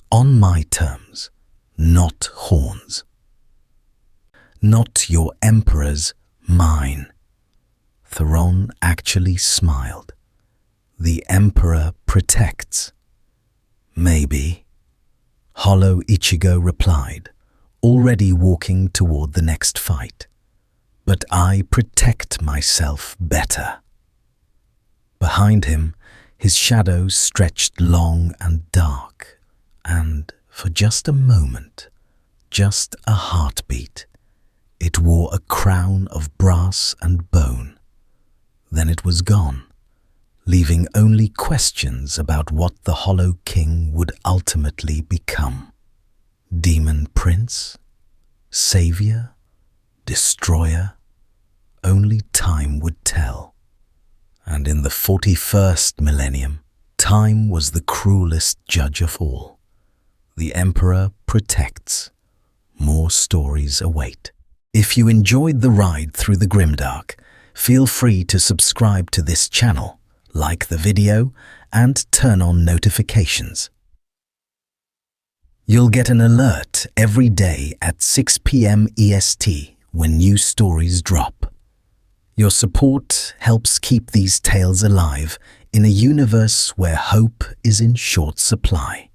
Speaker 1: on my terms, not Khorne's. Not your emperor's, mine. Theron actually smiled. The emperor protects. Maybe. Hollow ICHIGO replied, already walking toward the next fight. But I protect myself better. Behind him, his shadow stretched long and dark, and for just a moment, just a heartbeat, it wore a crown of brass and bone. Then it was gone, leaving only questions about what the Hollow King would ultimately become. Demon Prince? Savior? Destroyer? Only time would tell. And in the 41st millennium, time was the cruelest judge of all. The Emperor protects. More stories await. If you enjoyed the ride through the grimdark, feel free to subscribe to this channel like the video, and turn on notifications. You'll get an alert every day at 6 p.m. EST when new stories drop. Your support helps keep these tales alive in a universe where hope is in short supply.